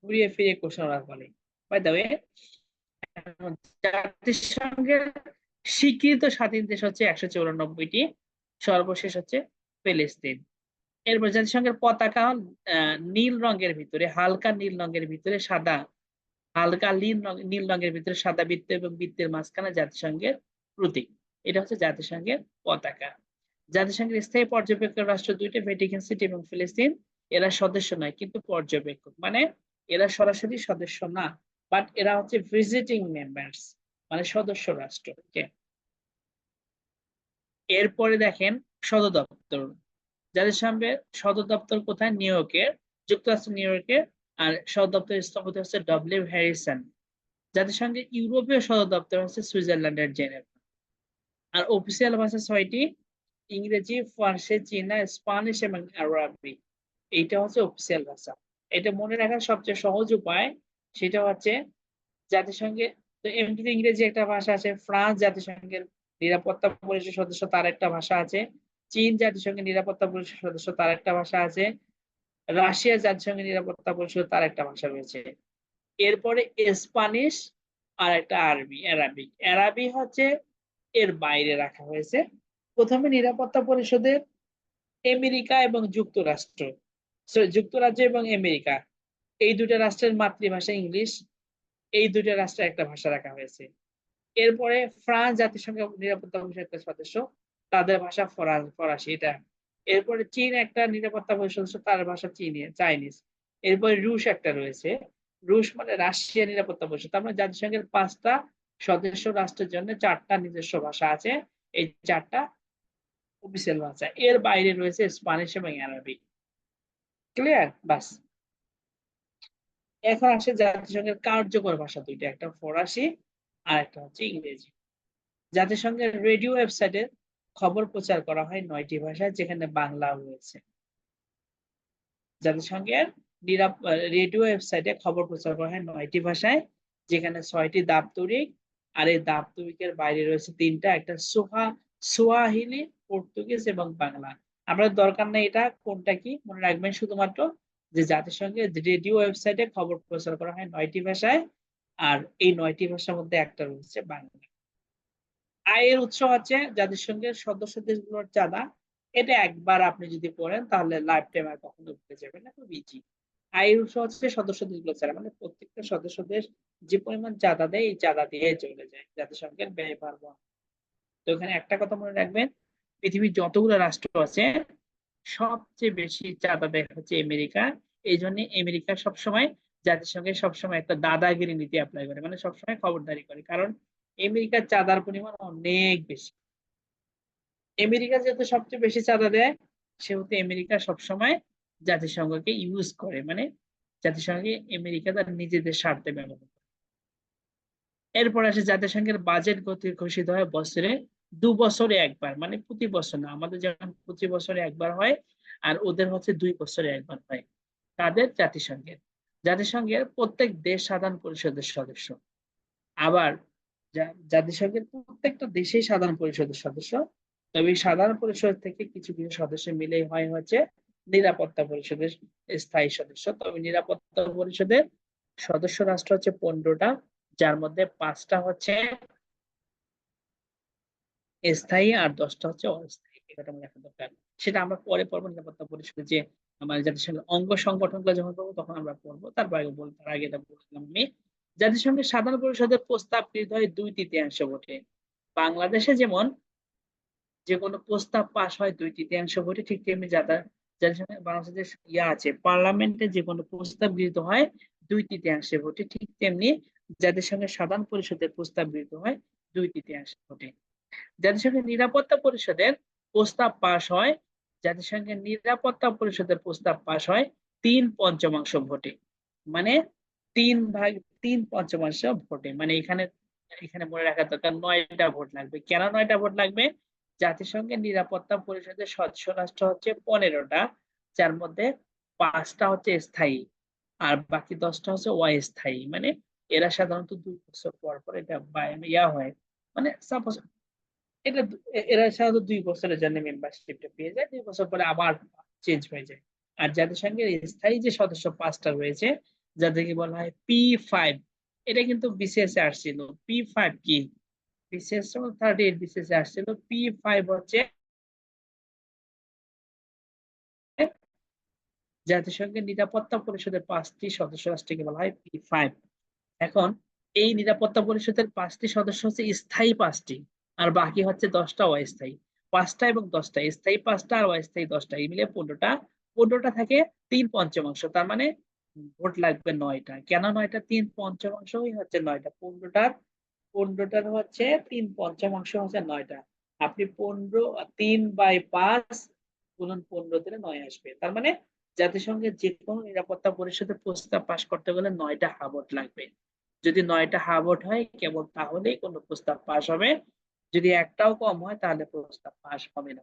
ঘুরিয়ে ফিরিয়ে কোশ্চেন ওরা বলে। বাই দ্য ওয়ে, জাতিসংঘের স্বীকৃত স্বাধীন দেশ হচ্ছে 194টি, সর্বশেষ হচ্ছে ফিলিস্তিন। এরপর জাতিসংঘের পতাকা নীল রঙের ভিতরে, হালকা নীল রঙের ভিতরে সাদা, হালকা নীল রঙের ভিতরে সাদা বৃত্ত এবং বৃত্তের মাঝখানে জাতিসংঘের প্রতীক। এটা হচ্ছে জাতিসংঘের পতাকা। জাতিসংঘের স্থায়ী পর্যবেক্ষক রাষ্ট্র দুইটা, ভ্যাটিকান সিটি এবং ফিলিস্তিন। এরা সদস্য নয় কিন্তু পর্যবেক্ষক, মানে এরা সরাসরি সদস্য না, বাট এরা হচ্ছে ভিজিটিং মেম্বার্স, মানে সদস্য রাষ্ট্র। এরপরে দেখেন সদর দপ্তর। জাতিসংঘের সদর দপ্তর কোথায়? নিউ ইয়র্কের, যুক্তরাষ্ট্র নিউ ইয়র্কের। আর সদর দপ্তরের স্থপতি হচ্ছে ডব্লিউ হ্যারিসন। জাতিসংঘের ইউরোপীয় সদর দপ্তর হচ্ছে সুইজারল্যান্ডের জেনেভা। আর অফিসিয়াল ভাষা 6টি, ইংরেজি, ফার্সি, চীনা, স্প্যানিশ এবং আরবি। এইটা হচ্ছে অফিসিয়াল ভাষা। এটা মনে রাখার সবচেয়ে সহজ উপায় সেটা হচ্ছে জাতিসংঘে, তো এমনিতে ইংরেজি একটা ভাষা আছে, ফ্রান্স জাতিসংঘের নিরাপত্তা পরিষদ সদস্য, তার একটা ভাষা আছে। চীন জাতিসংঘের নিরাপত্তা পরিষদ সদস্য, তার একটা ভাষা আছে। রাশিয়া জাতিসংঘের নিরাপত্তা পরিষদ, তার একটা ভাষা রয়েছে। এরপরে স্প্যানিশ আর একটা অ্যারাবিক। অ্যারাবি হচ্ছে এর বাইরে রাখা হয়েছে। প্রথমে নিরাপত্তা পরিষদের আমেরিকা এবং যুক্তরাষ্ট্র, যুক্তরাজ্য এবং আমেরিকা, এই দুটো রাষ্ট্রের মাতৃভাষা ইংলিশ, এই দুটো রাষ্ট্রের একটা ভাষা রাখা হয়েছে। এরপরে ফ্রান্স জাতিসংঘ নিরাপত্তা পরিষদের সদস্য, তাদের ভাষা ফরাসি এটা। এরপরে চীন একটা নিরাপত্তা পরিষদ সদস্য, তার ভাষা চাইনিজ। এরপরে রুশ একটা রয়েছে, রুশ মানে রাশিয়া নিরাপত্তা পরিষদ। তার মানে জাতিসংঘের 5টা সদস্য রাষ্ট্রের জন্য 4টা নিজস্ব ভাষা আছে, এই 4টা অফিসিয়াল ভাষা। এর বাইরে রয়েছে স্প্যানিশ এবং আরবিক। ক্লিয়ার? বাস। এখন আসে জাতিসংঘের কার্যকর ভাষা দুইটা, একটা ফরাসি আর একটা হচ্ছে ইংরেজি। জাতিসংঘের রেডিও ওয়েবসাইটে খবর প্রচার করা হয় 9টি ভাষায়, যেখানে বাংলাও রয়েছে। জাতিসংঘের রেডিও ওয়েবসাইটে খবর প্রচার করা হয় 9টি ভাষায়, যেখানে 6টি দাপ্তরিক। আর এই দাপ্তরিকের বাইরে রয়েছে 3টা, একটা সোয়াহিলি, পর্তুগিজ এবং বাংলা। আমাদের দরকার নেই এটা কোনটা কি, মনে রাখবেন শুধুমাত্র যে জাতিসংঘের রেডিও ওয়েবসাইটে খবর প্রচার করা হয় 9টি ভাষায়, আর এই 9টি ভাষার মধ্যে একটা রয়েছে বাংলা। আয়ের উৎস হচ্ছে জাতিসংঘের সদস্য দেশগুলোর চাঁদা। এটা একবার আপনি যদি পড়েন তাহলে লাইফ টাইম আর কখনো ভুলে যাবেন না, খুব ইজি। আয়ের উৎস হচ্ছে সদস্য দেশগুলো চাঁদা, মানে প্রত্যেকটা সদস্য দেশ যে পরিমাণ চাঁদা দেয়, এই চাঁদা দিয়ে চলে যায় জাতিসংঘের ব্যয়ভার বহন। তো এখানে একটা কথা মনে রাখবেন, পৃথিবীর যতগুলো রাষ্ট্র আছে সবচেয়ে বেশি চাঁদা দেয় হচ্ছে আমেরিকা। এই জন্য আমেরিকা সবসময় জাতিসংঘের সবসময় একটা দাদাগিরি নীতি অ্যাপ্লাই করে, মানে সবসময় খবরদারি করে, কারণ আমেরিকার চাঁদার পরিমাণ অনেক বেশি। আমেরিকা যেহেতু সবচেয়ে বেশি চাঁদা দেয়, সেহেতু আমেরিকা সবসময় জাতিসংঘকে ইউজ করে, মানে জাতিসংঘে আমেরিকা তার নিজেদের স্বার্থে ব্যবহার করে। এরপর আসে জাতিসংঘের বাজেট ঘোষিত হয় বছরে 2 বছরে একবার, মানে প্রতি বছর না, আমাদের যেমন প্রতি বছরে একবার হয়, আর ওদের হচ্ছে 2 বছরে একবার হয়। তাদের জাতিসংঘের প্রত্যেক দেশ সাধারণ পরিষদের সদস্য। আবার জাতিসংঘের প্রত্যেকটা দেশেই সাধারণ পরিষদের সদস্য, তবে এই সাধারণ পরিষদ থেকে কিছু কিছু সদস্য মিলেই হয় হচ্ছে নিরাপত্তা পরিষদের স্থায়ী সদস্য। তবে নিরাপত্তা পরিষদের সদস্য রাষ্ট্র হচ্ছে 15টা, যার মধ্যে 5টা হচ্ছে স্থায়ী আর 10টা হচ্ছে অস্থায়ী। এটা মনে রাখা দরকার। সেটা আমরা পরে পড়বো, নিরাপত্তা পরিষদে যে আমার জাতিসংঘের অঙ্গ সংগঠনগুলো যখন পড়বো তখন আমরা পড়বো, তার আগে এটা বলছিলাম আমি। জাতিসংঘের সাধারণ পরিষদের প্রস্তাব গৃহীত হয় 2/3 ভোটে। বাংলাদেশে যেমন যে কোনো প্রস্তাব পাস হয় 2/3 ভোটে, ঠিক তেমনি জাতিসংঘের বাংলাদেশের আছে, পার্লামেন্টে যে কোনো প্রস্তাব গৃহীত হয় 2/3 ভোটে, ঠিক তেমনি জাতিসংঘের সাধারণ পরিষদের প্রস্তাব গৃহীত হয় 2/3 ভোটে। জাতিসংঘের নিরাপত্তা পরিষদের প্রস্তাব পাশ হয়, জাতিসংঘের নিরাপত্তা পরিষদের প্রস্তাব পাশ হয় 3/5 ভোটে, মানে 3/5 ভোটে, মানে এখানে এখানে মনে রাখা দরকার 9টা ভোট লাগবে। কেন 9টা ভোট লাগবে? জাতিসংঘের নিরাপত্তা পরিষদের সদস্য রাষ্ট্র হচ্ছে 15টা, যার মধ্যে 5টা হচ্ছে স্থায়ী আর বাকি 10টা হচ্ছে অস্থায়ী। মানে এরা সাধারণত 2 বছর পর পর এটা ইয়া হয়, মানে সাপোজ এটা এরা সাধারণত 2 বছরের জন্য মেম্বারশিপটা পেয়ে যায়, 2 বছর পরে আবার চেঞ্জ হয়ে যায়। আর জাতিসংঘের স্থায়ী যে সদস্য 5টা রয়েছে, যাদেরকে বলা হয় P5, এটা কিন্তু বিসিএস এ আসছিল। P5 কি? বিসিএস 38 বিসিএস এ আসছিল। P5 হচ্ছে জাতিসংঘের নিরাপত্তা পরিষদের 5টি সদস্য রাষ্ট্রকে বলা হয় P5। এখন এই নিরাপত্তা পরিষদের 5টি সদস্য হচ্ছে স্থায়ী 5টি, আর বাকি হচ্ছে 10টা অস্থায়ী। 5টা এবং 10টা, স্থায়ী 5টা আর অস্থায়ী 10টা, এই মিলে 15টা। 15টা থাকে 3/5, তার মানে ভোট লাগবে 9টা। কেন 9টা? 3/5 হচ্ছে 9টা। 15টার হচ্ছে 3/5 হচ্ছে 9টা। আপনি 15 3/5 গুণন 15 দিলে 9 আসবে। তার মানে জাতিসংঘের যে কোনো নিরাপত্তা পরিষদের প্রস্তাব পাশ করতে গেলে 9টা হা ভোট লাগবে। যদি 9টা হা ভোট হয় কেবল তাহলেই কোনো প্রস্তাব পাশ হবে। যদি একটাও কম হয় তাহলে প্রস্তাব পাশ হবে না।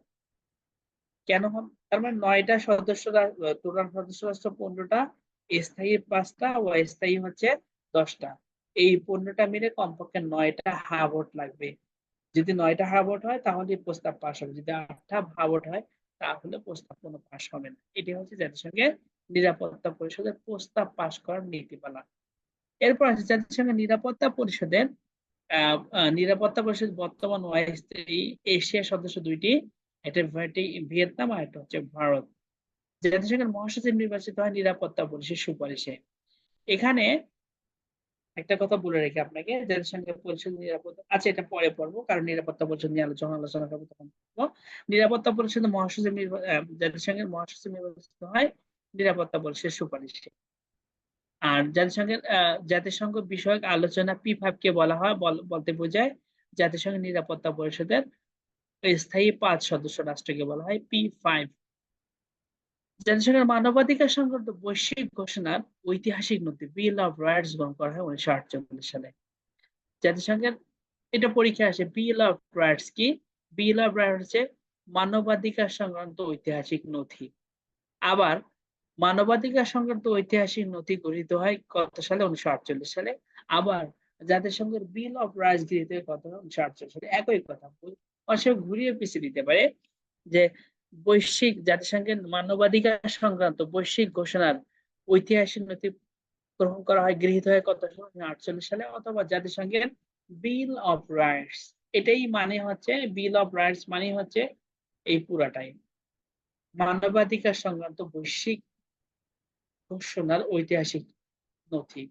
কেন হবে? তার মানে 9টা সদস্যরা, টোটাল সদস্য রাষ্ট্র 15টা, স্থায়ী 5টা, অস্থায়ী হচ্ছে 10টা। এই 15টা মিলে কমপক্ষে 9টা হা ভোট লাগবে। যদি 9টা হা ভোট হয় তাহলে প্রস্তাব পাশ হবে, যদি 8টা হা ভোট হয় তাহলে প্রস্তাব কোনো পাশ হবে না। এটি হচ্ছে জাতিসংঘের নিরাপত্তা পরিষদের প্রস্তাব পাশ করার নীতিমালা। এরপর আছে জাতিসংঘের নিরাপত্তা পরিষদের নিরাপত্তা পরিষদ বর্তমান অস্থায়ী এশিয়ার সদস্য 2টি, এটা ভিয়েতনাম আর এটা হচ্ছে ভারত। জাতিসংঘের মহাসচিব নির্বাচিত হয় নিরাপত্তা পরিষদের সুপারিশে। এখানে একটা কথা বলে রেখে আপনাকে, জাতিসংঘের পরিষদ নিরাপত্তা, আচ্ছা এটা পরে পড়বো কারণ নিরাপত্তা পরিষদ নিয়ে আলোচনা করবো তখন পড়বো। নিরাপত্তা পরিষদের মহাসচিব জাতিসংঘের মহাসচিব নির্বাচিত হয় নিরাপত্তা পরিষদের সুপারিশে। আর জাতিসংঘ বিষয়ক আলোচনা P5 কে বলা হয়, বলতে বোঝায় জাতিসংঘের নিরাপত্তা পরিষদের স্থায়ী 5 সদস্য রাষ্ট্রকে বলা হয় P5। জাতিসংঘের মানবাধিকার সংক্রান্ত বৈশ্বিক ঘোষণার ঐতিহাসিক নথি বিল অফ রাইটস গ্রহণ করা হয় 1948 সালে। জাতিসংঘের এটা পরীক্ষা আসে, বিল অফ রাইটস কি? বিল অফ রাইটস হচ্ছে মানবাধিকার সংক্রান্ত ঐতিহাসিক নথি। আবার মানবাধিকার সংক্রান্ত ঐতিহাসিক নথি গৃহীত হয় কত সালে? 1948 সালে। আবার জাতিসংঘের বিল অফ রাইটস গৃহীত হয় কত? 1948 সালে। একই কথা, অবশ্যই ঘুরিয়ে পিছিয়ে দিতে পারে যে জাতিসংঘের মানবাধিকার সংক্রান্ত বৈশ্বিক ঘোষণার ঐতিহাসিক নথি গ্রহণ করা হয়, গৃহীত হয় কত সালে? 1948 সালে। অথবা জাতিসংঘের বিল অফ রাইটস, এটাই মানে হচ্ছে বিল অফ রাইটস মানে হচ্ছে এই পুরাটাই মানবাধিকার সংক্রান্ত বৈশ্বিক ঘোষণার ঐতিহাসিক নথি।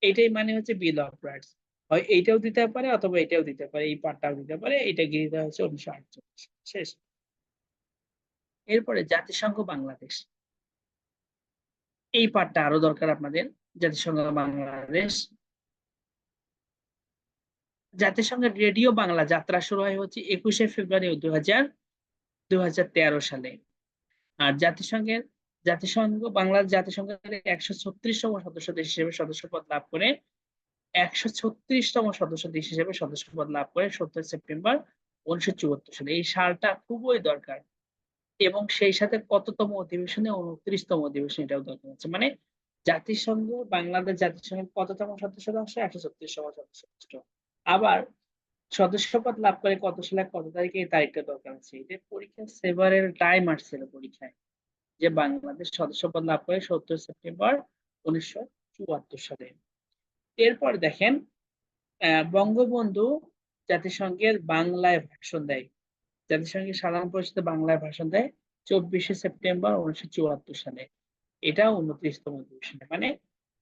এটাই মানে হচ্ছে বিল অফ রাইটস। হয় এইটাও দিতে পারে অথবা এটাও দিতে পারে, এই পার্টটাও দিতে পারে। এটা গৃহীত হচ্ছে 1948 শেষ। এরপরে জাতিসংঘ বাংলাদেশ, এই পার্টটা আরো দরকার আপনাদের। জাতিসংঘ বাংলাদেশ, জাতিসংঘের রেডিও বাংলা যাত্রা শুরু হয় হচ্ছে 21শে ফেব্রুয়ারি 2013 সালে। আর জাতিসংঘ বাংলাদেশ জাতিসংঘের 136তম সদস্য দেশ হিসেবে সদস্যপদ লাভ করে 136তম সদস্য দেশ হিসেবে সদস্যপদ লাভ করে 17 সেপ্টেম্বর 1974 সালে। এই সালটা খুবই দরকার। এবং সেই সাথে কততম অধিবেশনে? 29তম অধিবেশনে, এটাও দরকার আছে। মানে জাতিসংঘ বাংলাদেশ জাতিসংঘের কততম সদস্য রাষ্ট্র? 136তম সদস্য রাষ্ট্র। আবার সদস্যপদ লাভ করে কত সালে, কত তারিখে? এই তারিখটা দরকার আছে। এদের পরীক্ষা সেভারেল টাইম আসছিল পরীক্ষায়, যে বাংলাদেশ সদস্যপদ লাভ করে 17 সেপ্টেম্বর 1974 সালে। এরপর দেখেন বঙ্গবন্ধু জাতিসংঘের বাংলায় ভাষণ দেয়, জাতিসংঘের সাধারণ পরিষদে বাংলায় ভাষণ দেয় 24শে সেপ্টেম্বর 1974 সালে। এটা 29তম অধিবেশনে, মানে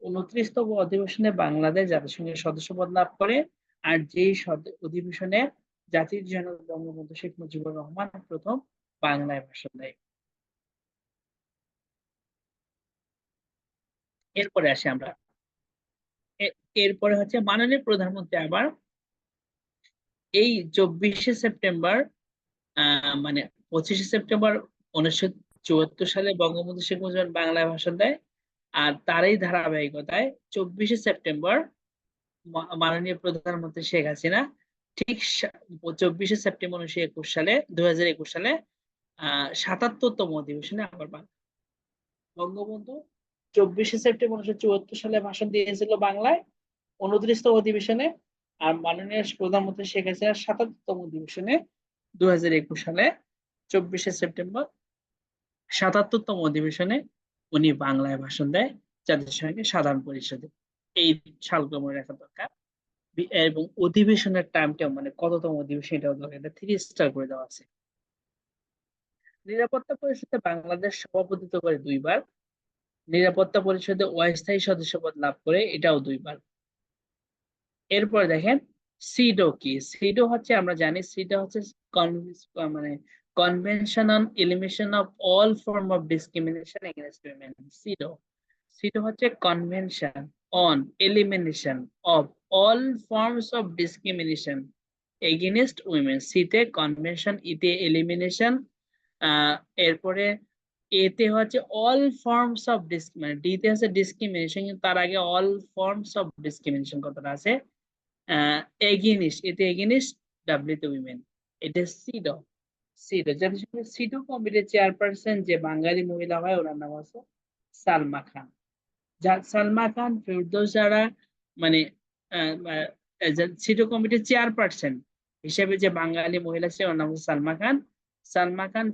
29তম অধিবেশনে বাংলাদেশ জাতিসংঘের সদস্যপদ লাভ করে। আর যেই অধিবেশনে জাতির জনক বঙ্গবন্ধু শেখ মুজিবুর রহমান প্রথম বাংলায় ভাষণ দেয়। এরপরে আসি আমরা, এরপরে হচ্ছে মাননীয় প্রধানমন্ত্রী আবার এই 24শে সেপ্টেম্বর মানে 25শে সেপ্টেম্বর 1974 সালে বঙ্গবন্ধু শেখ মুজিব বাংলায় ভাষণ দেয়। আর তারই ধারাবাহিকতায় 24শে সেপ্টেম্বর মাননীয় প্রধানমন্ত্রী শেখ হাসিনা ঠিক 24শে সেপ্টেম্বর 2021 সালে 77তম অধিবেশনে আবার বঙ্গবন্ধু 24শে সেপ্টেম্বর 1974 সালে ভাষণ দিয়েছিল বাংলায় 29তম অধিবেশনে, আর মাননীয় প্রধানমন্ত্রী শেখ হাসিনা 77তম অধিবেশনে 2021 সালে 24শে সেপ্টেম্বর 77তম অধিবেশনে উনি বাংলায় ভাষণ দেয় জাতিসংঘের সাধারণ পরিষদে। এই সালগুলো মনে রাখা দরকার। এবং অধিবেশনের টাইমটা মানে কততম অধিবেশন এটাও দরকার, এটা 3 স্টার করে দেওয়া আছে। নিরাপত্তা পরিষদে বাংলাদেশ সভাপতিত্ব করে 2 বার। নিরাপত্তা পরিষদে অস্থায়ী সদস্যপদ লাভ করে, এটাও 2 বার। এরপর দেখেন সিডো কি। সিডো হচ্ছে, আমরা জানি সিডো হচ্ছে মানে convention on elimination of all form of discrimination against women. CEDAW CEDAW হচ্ছে convention on elimination of all forms of discrimination against women. সিতে কনভেনশন, ইতে এলিমিনেশন, এরপরে এতে হচ্ছে অল ফর্মস অফ মানে ডিতে হচ্ছে ডিসক্রিমিনেশন, কিন্তু তার আগে অল ফর্মস অফ ডিসক্রিমিনেশন কথাটা আছে। এগেইনস্ট, এতে এগেইনস্ট, ডাব্লিউতে উইমেন। এটা সিডো। সিডো জাতিসংঘের সিডো কমিটির চেয়ারপারসন যে বাঙালি মহিলা হয়, ওনার নাম আছে সালমা খান। সালমা খান ফেরদৌস যারা মানে সিডো কমিটির চেয়ারপারসন হিসেবে যে বাঙালি মহিলা ছিল, ওর নাম হচ্ছে সালমা খান। সালমা খান,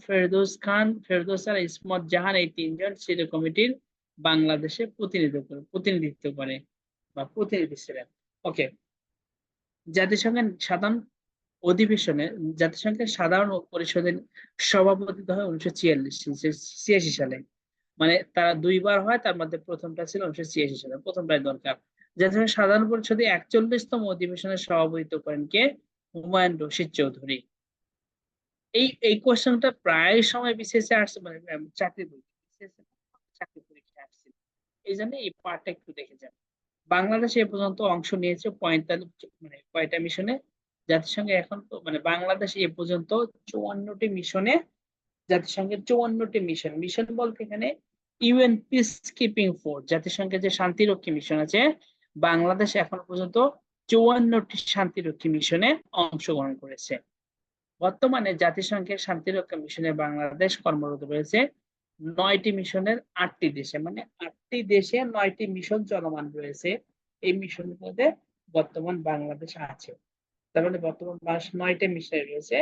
ফেরদৌস আর ইসমত জাহান, এই 3জন সিডো কমিটির বাংলাদেশে প্রতিনিধিত্ব করে বা প্রতিনিধি ছিলেন। ওকে, জাতিসংঘের সাধারণ অধিবেশনে জাতিসংঘের সাধারণ পরিষদের সভাপতিত্ব হয় 1986 সালে। মানে তারা 2 বার হয়, তার মধ্যে প্রথমটা ছিল 1986 সালে, প্রথমটাই দরকার। জাতিসংঘের সাধারণ পরিষদে 41তম অধিবেশনের সভাপতিত্ব করেন কে? হুমায়ুন রশিদ চৌধুরী। এই কোশ্চেনটা প্রায় সময় বিসিএসে আসছে, মানে চাকরি পরীক্ষায় আসছে। এই জন্য এই পার্টটা একটু দেখে যান। বাংলাদেশ এ পর্যন্ত অংশ নিয়েছে 45 মানে কয়টা মিশনে? জাতিসংঘে এখন তো মানে বাংলাদেশ এ পর্যন্ত 54টি মিশনে, জাতিসংঘের 54টি মিশন। মিশন বলতে এখানে ইউএন পিস কিপিং ফোর্স, জাতিসংঘের যে শান্তিরক্ষী মিশন আছে, বাংলাদেশ এখন পর্যন্ত 54টি শান্তিরক্ষী মিশনে অংশগ্রহণ করেছে। বর্তমানে জাতিসংঘের শান্তিরক্ষা মিশনে বাংলাদেশ কর্মরত রয়েছে 9টি মিশনের 8টি দেশে, মানে 8টি দেশে 9টি মিশন চলমান রয়েছে। এই মিশনের মধ্যে বর্তমান বাংলাদেশ আছে। তার মানে বর্তমান বাংলাদেশ 9টা মিশনে রয়েছে,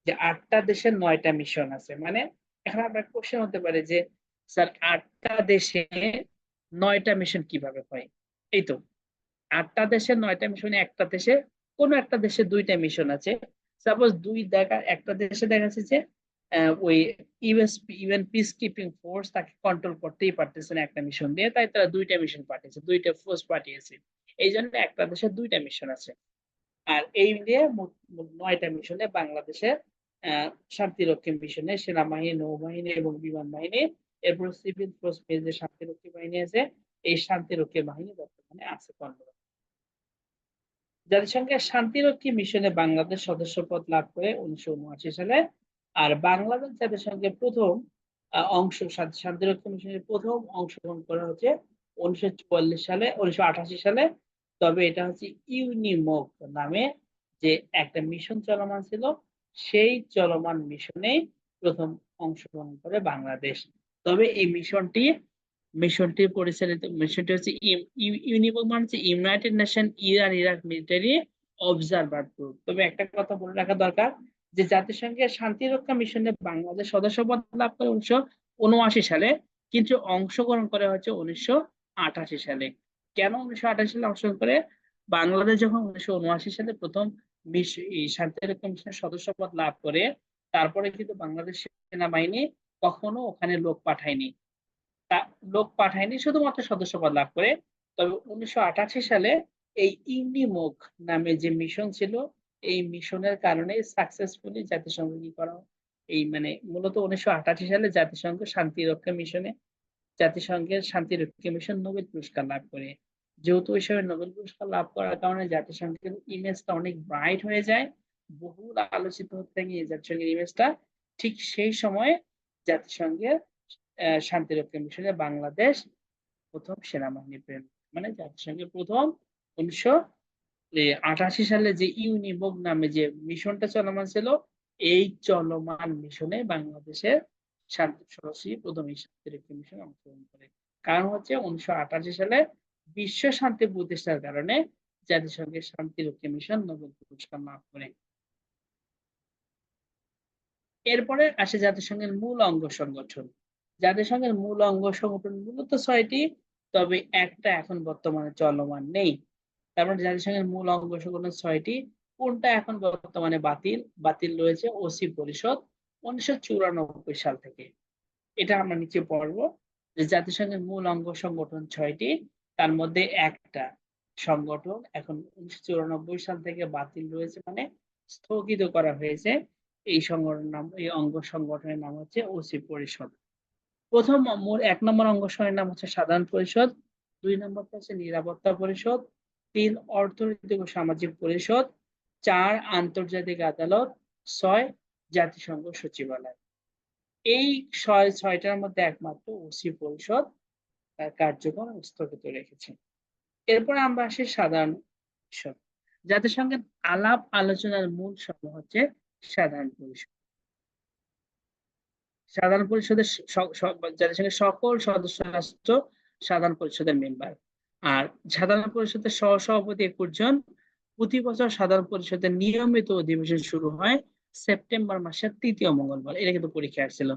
যে 8টা দেশের 9টা মিশন আছে। মানে এখন আপনার কোশ্চেন হতে পারে যে স্যার 8টা দেশে 9টা মিশন কিভাবে হয়? এই তো 8টা দেশের 9টা মিশনে একটা দেশে, কোন একটা দেশে 2টা মিশন আছে। সাপোজ একটা দেশে দেখা যাচ্ছে যে ওই ইউএন পিস কিপিং ফোর্স তাকে কন্ট্রোল করতেই পারতেছে না একটা মিশন দিয়ে, তাই তারা 2টা মিশন পাঠিয়েছে, 2টা ফোর্স পাঠিয়েছে। এই জন্য একটা দেশে 2টা মিশন আছে। আর এই দিয়ে 9টা মিশনে বাংলাদেশের শান্তিরক্ষী মিশনে সেনাবাহিনী, নৌবাহিনী এবং বিমান বাহিনী, এরপর সিভিল ফোর্স যে শান্তিরক্ষী বাহিনী আছে, এই শান্তিরক্ষী বাহিনী বর্তমানে আছে কর্মরত। জাতিসংঘের শান্তিরক্ষী মিশনে বাংলাদেশ সদস্যপদ লাভ করে 1979 সালে। আর বাংলাদেশ জাতিসংঘের প্রথম শান্তিরক্ষী মিশনের প্রথম অংশগ্রহণ করা হচ্ছে 1988 সালে। তবে এটা হচ্ছে ইউনিমোক নামে যে একটা মিশন চলমান ছিল, সেই চলমান মিশনে প্রথম অংশগ্রহণ করে বাংলাদেশ। তবে এই মিশনটি হচ্ছে ইউনিমোক, মানে হচ্ছে United nation Iran Iraq military observer group. তবে একটা কথা বলে রাখা দরকার, যে জাতিসংঘের শান্তিরক্ষা মিশনে বাংলাদেশ সদস্যপদ লাভ করে 1979 সালে, কিন্তু অংশগ্রহণ করে হচ্ছে 1988 সালে। কেন 1988 সালে অংশগ্রহণ করে? বাংলাদেশ যখন 1979 সালে প্রথম শান্তিরক্ষা মিশনের সদস্যপদ লাভ করে, তারপরে কিন্তু বাংলাদেশ সেনাবাহিনী কখনো ওখানে লোক পাঠায়নি, শুধুমাত্র সদস্যপদ লাভ করে। তবে 1988 সালে এই ইউনিমোক নামে যে মিশন ছিল, এই মিশনের কারণে সাকসেসফুলি জাতিসংঘ কি করা, এই মানে মূলত 1988 সালে জাতিসংঘের শান্তিরক্ষা মিশন নোবেল পুরস্কার লাভ করে। যেহেতু ওই সময় নোবেল পুরস্কার লাভ করার কারণে জাতিসংঘের ইমেজটা অনেক ব্রাইট হয়ে যায়, বহুল আলোচিত হতে থাকে জাতিসংঘের ইমেজটা। ঠিক সেই সময়ে জাতিসংঘের শান্তিরক্ষা মিশনে বাংলাদেশ প্রথম সেনাবাহিনী প্রেরণ করে। মানে জাতিসংঘের প্রথম 1988 সালে যে ইউনিবক নামে যে মিশনটা চলমান ছিল, এই চলমান মিশনে বাংলাদেশের সরাসরি প্রথম এই শান্তিরক্ষা মিশনে অংশগ্রহণ করে। কারণ হচ্ছে 1988 সালে বিশ্ব শান্তি প্রতিষ্ঠার কারণে জাতিসংঘের শান্তিরক্ষা মিশন নোবেল পুরস্কার লাভ করে। এরপরে আসে জাতিসংঘের মূল অঙ্গ সংগঠন। জাতিসংঘের মূল অঙ্গ সংগঠন মূলত 6টি, তবে একটা এখন বর্তমানে চলমান নেই। তারপরে জাতিসংঘের মূল অঙ্গ সংগঠন 6টি, কোনটা এখন বর্তমানে বাতিল রয়েছে? ওসি পরিষদ 1994 সাল থেকে। এটা আমরা নিচে পড়বো যে জাতিসংঘের মূল অঙ্গ সংগঠন 6টি, তার মধ্যে একটা সংগঠন এখন 1994 সাল থেকে বাতিল রয়েছে, মানে স্থগিত করা হয়েছে। এই অঙ্গ সংগঠনের নাম হচ্ছে ওসি পরিষদ। প্রথম 1 নম্বর অঙ্গ সংগঠনের নাম হচ্ছে সাধারণ পরিষদ, 2 নম্বরটা হচ্ছে নিরাপত্তা পরিষদ, 3 অর্থনৈতিক ও সামাজিক পরিষদ, 4 আন্তর্জাতিক আদালত, 6 জাতিসংঘ সচিবালয়। এই 6টার মধ্যে একমাত্র ওসি পরিষদ তার কার্যক্রম স্থগিত রেখেছে। এরপর আমরা আসি সাধারণ পরিষদ। জাতিসংঘের আলাপ আলোচনার মূল সভা হচ্ছে সাধারণ পরিষদ। সাধারণ পরিষদের জাতিসংঘের সকল সদস্য রাষ্ট্র সাধারণ পরিষদের মেম্বার। আর সাধারণ পরিষদের সহসভাপতি 21 জন। প্রতি বছর সাধারণ পরিষদের নিয়মিত অধিবেশন শুরু হয় সেপ্টেম্বর মাসের 3য় মঙ্গলবার। এটা কিন্তু পরীক্ষা আসছিল।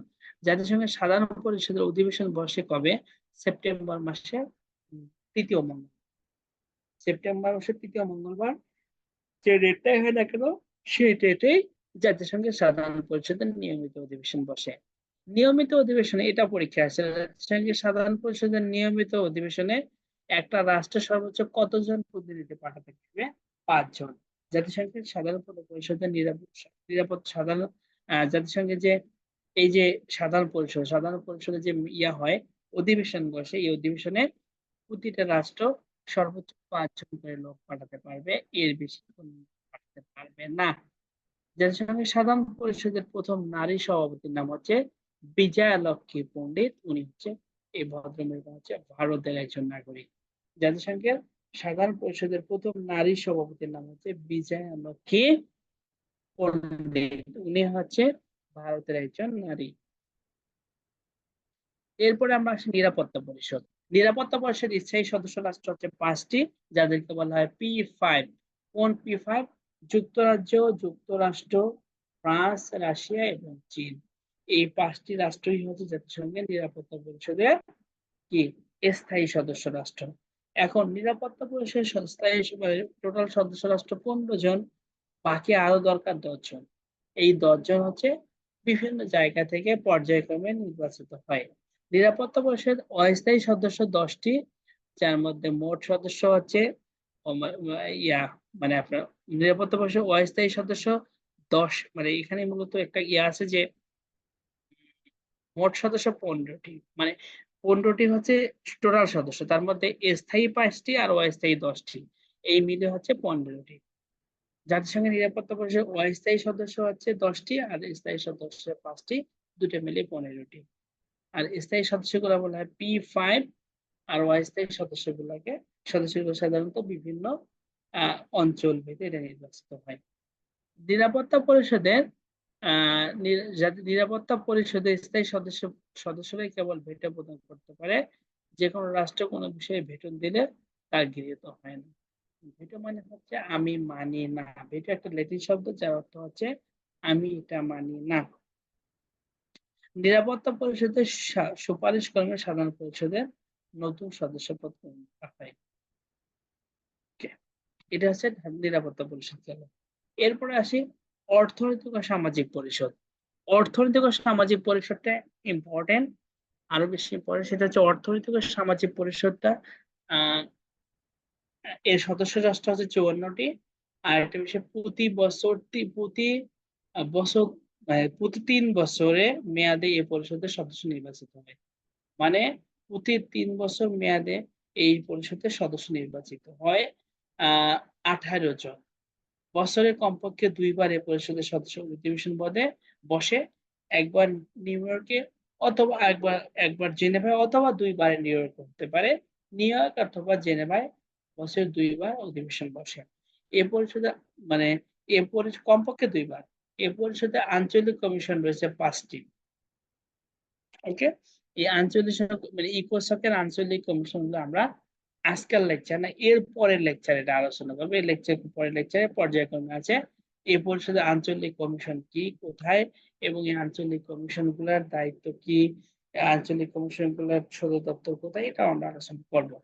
জাতিসংঘের সাধারণ পরিষদের অধিবেশন বসে কবে? সেপ্টেম্বর মাসের 3য় মঙ্গলবার। সেপ্টেম্বর মাসের 3য় মঙ্গলবার যে ডেটটাই হয় না কেন, সেই ডেটেই জাতিসংঘের সাধারণ পরিষদের নিয়মিত অধিবেশন বসে। নিয়মিত অধিবেশনে এটা পরীক্ষা আছে, জাতিসংঘের সাধারণ পরিষদের নিয়মিত অধিবেশনে একটা রাষ্ট্র সর্বোচ্চ কতজন প্রতিনিধি পাঠাতে পারবে? 5 জন। জাতিসংঘের সাধারণ পরিষদের জাতিসংঘের যে এই যে সাধারণ পরিষদের যে হয় অধিবেশন বসে, এই অধিবেশনে প্রতিটা রাষ্ট্র সর্বোচ্চ 5 জন করে লোক পাঠাতে পারবে, এর বেশি পাঠাতে পারবে না। জাতিসংঘের সাধারণ পরিষদের প্রথম নারী সভাপতির নাম হচ্ছে বিজয়া লক্ষ্মী পণ্ডিত। উনি হচ্ছে এই ভদ্রমহিলা হচ্ছে ভারতের একজন নাগরিক। জাতিসংঘের সাধারণ পরিষদের প্রথম নারী সভাপতির নাম হচ্ছে বিজয়া লক্ষ্মী পণ্ডিত। উনি হচ্ছে ভারতের একজন নারী। এরপরে আমরা আসি নিরাপত্তা পরিষদ। নিরাপত্তা পরিষদ স্থায়ী সদস্য রাষ্ট্র হচ্ছে 5টি, যাদেরকে বলা হয় P5। কোন P5? যুক্তরাজ্য, যুক্তরাষ্ট্র, ফ্রান্স, রাশিয়া এবং চীন। এই 5টি রাষ্ট্রই হচ্ছে জাতিসংঘের নিরাপত্তা পরিষদের কি স্থায়ী সদস্য রাষ্ট্র। এখন নিরাপত্তা পরিষদের স্থায়ী টোটাল সদস্য রাষ্ট্র 15 জন, বাকি আরো দরকার 10 জন। এই 10 জন হচ্ছে বিভিন্ন জায়গা থেকে পর্যায়ক্রমে নির্বাচিত হয়। নিরাপত্তা পরিষদ অস্থায়ী সদস্য 10টি, যার মধ্যে মোট সদস্য হচ্ছে মানে আপনার নিরাপত্তা পরিষদ অস্থায়ী সদস্য 10, মানে এখানে মূলত একটা আছে যে মোট সদস্য 15টি, মানে 15টি হচ্ছে টোটাল সদস্য, তার মধ্যে স্থায়ী 5টি আর অস্থায়ী 10টি, এই মিলে হচ্ছে 15টি। জাতিসংঘের নিরাপত্তা পরিষদের অস্থায়ী সদস্য হচ্ছে 10টি আর স্থায়ী সদস্য 5টি, দুটো মিলে 15টি। আর স্থায়ী সদস্যগুলো বলা হয় P5, আর অস্থায়ী সদস্যগুলো সাধারণত বিভিন্ন অঞ্চল ভেদে এটা নির্বাচিত হয়। নিরাপত্তা পরিষদের নিরাপত্তা পরিষদের স্থায়ী সদস্যরাই কেবল ভেটো প্রদান করতে পারে। যে কোনো রাষ্ট্র কোনো বিষয়ে ভেটো দিলে তার গৃহীত হয় না। ভেটো মানে হচ্ছে আমি মানি না। ভেটো একটা ল্যাটিন শব্দ, যার অর্থ হচ্ছে আমি এটা মানি না। নিরাপত্তা পরিষদের সুপারিশ কর্মে সাধারণ পরিষদের নতুন সদস্যপদ করা হয়। এটা হচ্ছে নিরাপত্তা পরিষদ গেল। এরপরে আসি অর্থনৈতিক ও সামাজিক পরিষদ। অর্থনৈতিক ও সামাজিক পরিষদটা ইম্পর্টেন্ট, আরো বেশি ইম্পর্টেন্ট। সেটা হচ্ছে অর্থনৈতিক ও সামাজিক পরিষদটা এর সদস্য রাষ্ট্র হচ্ছে 54টি। আর একটা বিষয়, প্রতি 3 বছরে মেয়াদে এই পরিষদের সদস্য নির্বাচিত হয়। মানে প্রতি 3 বছর মেয়াদে এই পরিষদের সদস্য নির্বাচিত হয় 18 জন। বছরে কমপক্ষে 2 বার এই পরিষদের সদস্য অধিবেশন বসে। একবার নিউ ইয়র্কে, অথবা একবার জেনেভায়, অথবা 2 বার নিউ ইয়র্ক হতে পারে। নিউ ইয়র্ক অথবা জেনেভায় বছরে 2 বার অধিবেশন বসে। এ পরিষদে মানে কমপক্ষে 2 বার। এ পরিষদে আঞ্চলিক কমিশন রয়েছে 5টি। ওকে, এই আঞ্চলিক মানে ইকোসকের আঞ্চলিক কমিশন গুলো আমরা আজকের লেকচার না, এর পরের লেকচারে এটা আলোচনা করবো। এই পরের লেকচারে পর্যায়ক্রমে আছে এই পরিষদের আঞ্চলিক কমিশন কি, কোথায়, এবং এই আঞ্চলিক কমিশন গুলার দায়িত্ব কি, আঞ্চলিক কমিশন গুলার সদর দপ্তর কোথায়, এটা আমরা আলোচনা করবো।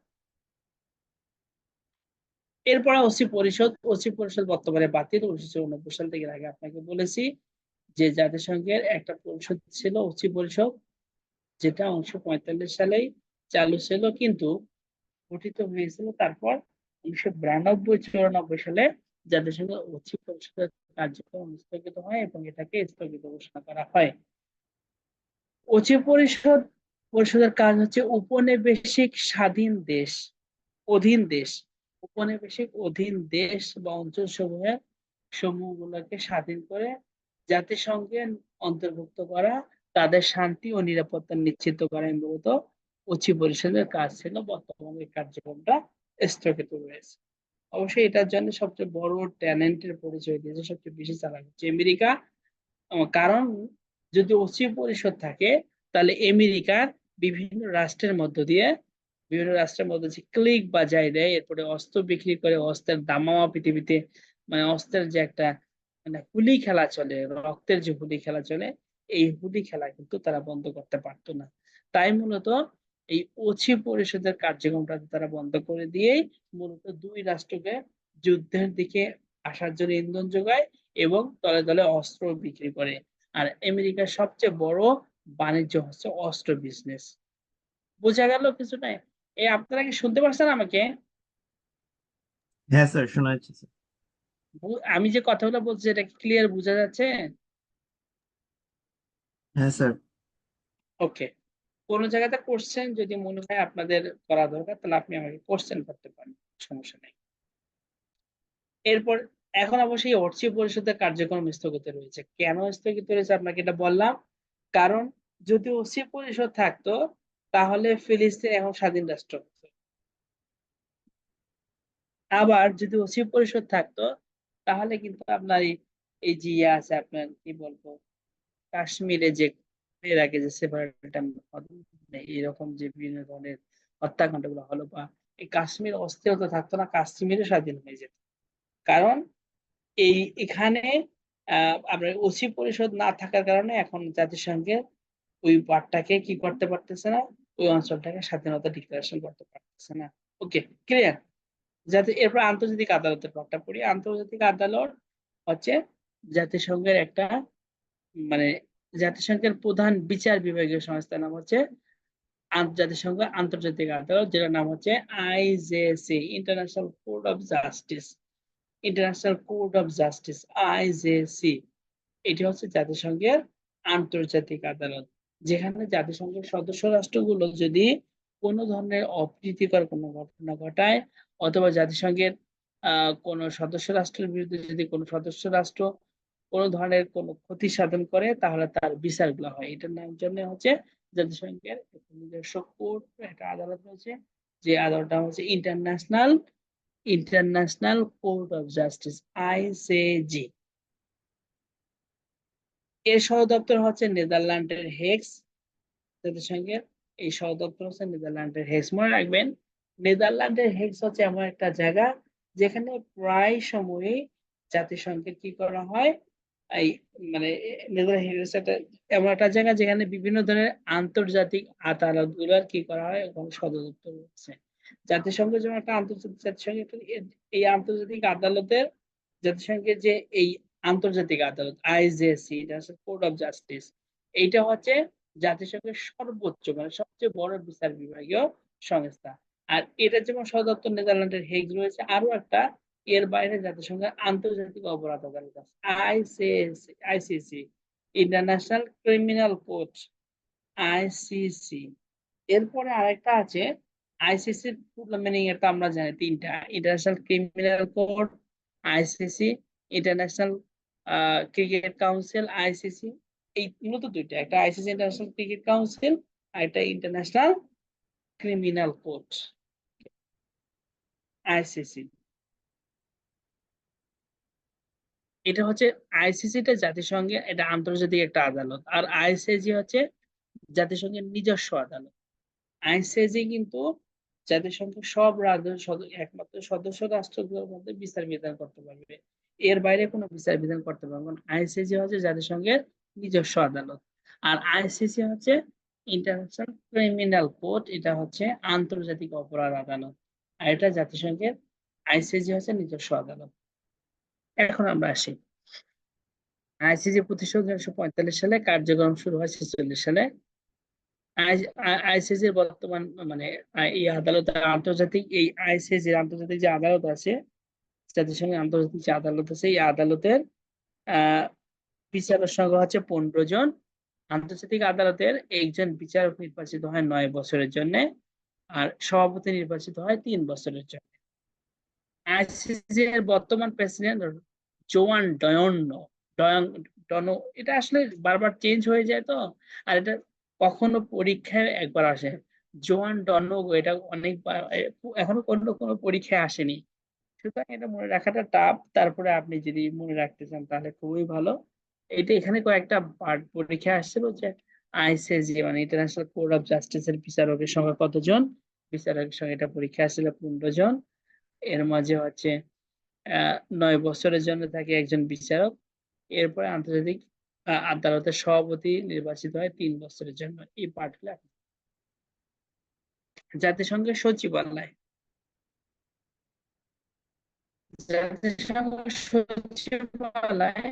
এরপরে ওসি পরিষদ বর্তমানে বাতিল। 1989 সাল থেকে, আগে আপনাকে বলেছি যে জাতিসংঘের একটা পরিষদ ছিল ওসি পরিষদ, যেটা 1945 সালেই চালু ছিল, কিন্তু গঠিত হয়েছিল তারপর 1992-94 সালে জাতিসংঘের ওসি পরিষদের কার্যক্রম স্থগিত হয় এবং এটাকে স্থগিত ঘোষণা করা হয়। ওসি পরিষদের কাজ হচ্ছে উপনিবেশিক স্বাধীন দেশ, অধীন দেশ, উপনিবেশিক অধীন দেশ বা অঞ্চল সমূহগুলোকে স্বাধীন করে জাতিসংঘে অন্তর্ভুক্ত করা, তাদের শান্তি ও নিরাপত্তা নিশ্চিত করা মূলত ওসি পরিষদের কাজ ছিল। বর্তমানে এই কার্যক্রমটা স্থগিত রয়েছে। অবশ্যই এটার জন্য সবচেয়ে বড় ট্যালেন্টের পরিচয় দিয়েছে, সবচেয়ে বেশি চালাক হচ্ছে আমেরিকা। কারণ যদি ওসি পরিষদ থাকে, তাহলে আমেরিকার বিভিন্ন রাষ্ট্রের মধ্য দিয়ে যে ক্লিক বাজায় দেয়, এরপরে অস্ত্র বিক্রি করে, অস্ত্রের দামামা পৃথিবীতে, মানে অস্ত্রের যে একটা মানে হুলি খেলা চলে, রক্তের যে হুলি খেলা চলে, এই হুলি খেলা কিন্তু তারা বন্ধ করতে পারতো না। তাই মূলত এই ওসি পরিষদের কার্যক্রমটা তারা বন্ধ করে দিয়েই মূলত 2 রাষ্ট্রকে যুদ্ধের দিকে আসার জন্য ইন্ধন যোগায় এবং দলে দলে অস্ত্র বিক্রি করে। আর আমেরিকার সবচেয়ে বড় বাণিজ্য হচ্ছে অস্ত্র বিজনেস। বোঝা গেল কিছুটা? আপনারা কি শুনতে পারছেন আমাকে? হ্যাঁ স্যার, শোনা যাচ্ছে স্যার। আমি যে কথাগুলো বলছি এটা কি ক্লিয়ার বোঝা যাচ্ছে? হ্যাঁ স্যার। ওকে, কোন জায়গাতে কোশ্চেন যদি মনে হয় আপনাদের করা দরকার, তাহলে আপনি আমাকে কোশ্চেন করতে পারেন, সমস্যা নেই। এরপর এখন অবশ্যই ওসি পরিষদের কার্যক্রম স্থগিত রয়েছে। কেন স্থগিত রয়েছে আপনাকে এটা বললাম, কারণ যদি ওসি পরিষদ থাকতো তাহলে ফিলিস্তিন এখন স্বাধীন রাষ্ট্র হতো। আবার যদি ওসি পরিষদ থাকতো তাহলে কিন্তু আপনার এই যে আছে, আপনার কি বলবো, কাশ্মীরে যে এর আগে যে সেপারেটিজম, এরকম যে বিভিন্ন ধরনের হত্যাকাণ্ড গুলো হলো, বা এই কাশ্মীর অস্থিরতা থাকতো না, কাশ্মীরে স্বাধীন হয়ে যেত। কারণ এখানে আপনার ওসি পরিষদ না থাকার কারণে এখন জাতিসংঘের ওই পার্টটাকে কি করতে পারতেছে না, ওই অঞ্চলটাকে স্বাধীনতা ডিক্লারেশন করতে পারতেছে না। ওকে, ক্লিয়ার? যাতে এরপর আন্তর্জাতিক আদালতের পার্টটা পড়ি। আন্তর্জাতিক আদালত হচ্ছে জাতিসংঘের একটা মানে জাতিসংঘের প্রধান বিচার বিভাগীয় সংস্থার নাম হচ্ছে জাতিসংঘ আন্তর্জাতিক আদালত, যেটার নাম হচ্ছে IJC, international court of justice. International court of justice, IJC, এটি হচ্ছে জাতিসংঘের আন্তর্জাতিক আদালত, যেখানে জাতিসংঘের সদস্য রাষ্ট্রগুলো যদি কোনো ধরনের অপ্রীতিকর কোনো ঘটনা ঘটায়, অথবা জাতিসংঘের কোনো সদস্য রাষ্ট্রের বিরুদ্ধে যদি কোনো সদস্য রাষ্ট্র কোনো ধরনের কোনো ক্ষতি সাধন করে, তাহলে তার বিচারগুলো হয়। এটার নাম জন্য হচ্ছে জাতিসংঘের নিজস্ব কোর্ট, একটা আদালত রয়েছে, যে আদালতটা হচ্ছে international court of justice, ICJ. এর সদর দপ্তর হচ্ছে নেদারল্যান্ডের হেগস। জাতিসংঘের এই সদর দপ্তর হচ্ছে নেদারল্যান্ডের হেগস। মনে রাখবেন, নেদারল্যান্ডের হেগস হচ্ছে এমন একটা জায়গা যেখানে প্রায় সময়ই জাতিসংঘের কি করা হয়, এই মানে নেদারল্যান্ড হেগস এমন একটা জায়গা যেখানে বিভিন্ন ধরনের আন্তর্জাতিক আদালত গুলার কি করা হয়, ওখানে সদর দপ্তর রয়েছে। জাতিসংঘের যেমন একটা এই আন্তর্জাতিক আদালতের, জাতিসংঘের যে এই আন্তর্জাতিক আদালত আইজেসি, ইন্টারন্যাশনাল কোর্ট অফ জাস্টিস, এইটা হচ্ছে জাতিসংঘের সর্বোচ্চ মানে সবচেয়ে বড় বিচার বিভাগীয় সংস্থা। আর এটা যেমন সদর দপ্তর নেদারল্যান্ডের হেগ রয়েছে, আরো একটা এর বাইরে জাতিসংঘের আন্তর্জাতিক অপরাধ আদালত আছে, ICC, international criminal court, ICC. এরপরে আরেকটা আছে আইসিসির মিনিং, এটা আমরা জানি তিনটা: international criminal court, ICC, international cricket council, ICC, এই মূলত দুইটা, একটা আইসিসি ইন্টারন্যাশনাল ক্রিকেট কাউন্সিল আর একটা ইন্টারন্যাশনাল ক্রিমিনাল কোর্ট আইসিসি। এটা হচ্ছে আইসিসিটা জাতিসংঘের এটা আন্তর্জাতিক একটা আদালত, আর আইসিসি হচ্ছে জাতিসংঘের নিজস্ব আদালত। আইসিসি কিন্তু জাতিসংঘের সব একমাত্র সদস্য রাষ্ট্রগুলোর মধ্যে বিচার বিধান করতে পারবে, এর বাইরে কোনো বিচার বিধান করতে পারবে না। আইসিসি হচ্ছে জাতিসংঘের নিজস্ব আদালত, আর আইসিসি হচ্ছে ইন্টারন্যাশনাল ক্রিমিনাল কোর্ট, এটা হচ্ছে আন্তর্জাতিক অপরাধ আদালত, আর এটা জাতিসংঘের আইসিসি হচ্ছে নিজস্ব আদালত। এখন আমরা আসি, আইসিসি প্রতিষ্ঠা 1945 সালে, কার্যক্রম শুরু হয় 1946 সালে। আইসিসির বর্তমান মানে এই আদালত আন্তর্জাতিক, এই আইসিসির আন্তর্জাতিক যে আদালত আছে, জাতিসংঘের আন্তর্জাতিক যে আদালত আছে, এই আদালতের আহ বিচারক সংখ্যা হচ্ছে 15 জন। আন্তর্জাতিক আদালতের একজন বিচারক নির্বাচিত হয় 9 বছরের জন্য, আর সভাপতি নির্বাচিত হয় 3 বছরের জন্য। আইসিসি এর বর্তমান প্রেসিডেন্ট জোয়ান ডনো, এটা আসলে বারবার চেঞ্জ হয়ে যায় তো, আর এটা কখনো পরীক্ষায় একবার আসে। জোয়ান ডনোগো এটা অনেকবার এখনো কোনো পরীক্ষায় আসেনি, সুতরাং এটা মনে রাখাটা টাফ। তারপরে আপনি যদি মনে রাখতে চান তাহলে খুবই ভালো। এটা এখানে কয়েকটা পরীক্ষা আসছিল যে আইসিজে মানে ইন্টারন্যাশনাল কোর্ট অফ জাস্টিসের বিচারকের সংখ্যা কতজন, বিচারকের সঙ্গে এটা পরীক্ষা আসছিল 15 জন। এর মাঝে হচ্ছে 9 বছরের জন্য থাকে একজন বিচারক। এরপরে আন্তর্জাতিক আদালতের সভাপতি নির্বাচিত হয় 3 বছরের জন্য। এই পার্টগুলো জাতিসংঘের সচিবালয়, জাতিসংঘ সচিবালয়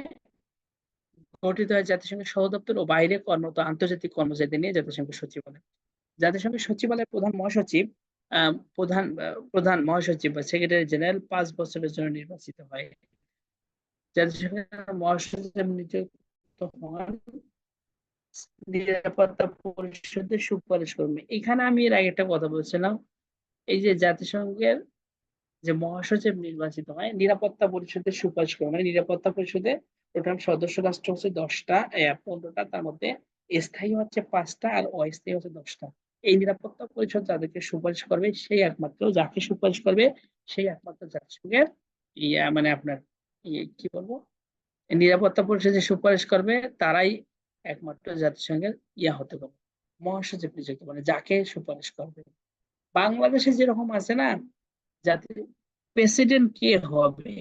গঠিত হয় জাতিসংঘের সহ দপ্তর ও বাইরে কর্মরত আন্তর্জাতিক কর্মচারীদের নিয়ে জাতিসংঘ সচিবালয়। জাতিসংঘের সচিবালয়ের প্রধান মহাসচিব প্রধান মহাসচিব বা সেক্রেটারি জেনারেল 5 বছরের জন্য নির্বাচিত হয়। জাতিসংঘের মহাসচিব নিযুক্ত হন নিরাপত্তা পরিষদের সুপারিশ কর্মী। এখানে আমি এর আগে একটা কথা বলছিলাম, এই যে জাতিসংঘের যে মহাসচিব নির্বাচিত হয় নিরাপত্তা পরিষদের সুপারিশ করে, মানে নিরাপত্তা পরিষদে টোটাল সদস্য রাষ্ট্র হচ্ছে 10টা 15টা, তার মধ্যে স্থায়ী হচ্ছে 5টা আর অস্থায়ী হচ্ছে 10টা। এই নিরাপত্তা পরিষদ যাদেরকে সুপারিশ করবে সেই একমাত্র, যাকে সুপারিশ করবে সেই একমাত্র জাতিসংঘের মানে আপনার কি বলবো, নিরাপত্তা পরিষদ যে সুপারিশ করবে তারাই একমাত্র জাতিসংঘের হতে পারে মহাসচিব নিযুক্ত, মানে যাকে সুপারিশ করবে। বাংলাদেশে যেরকম আছে না, জাতির প্রেসিডেন্ট কে হবে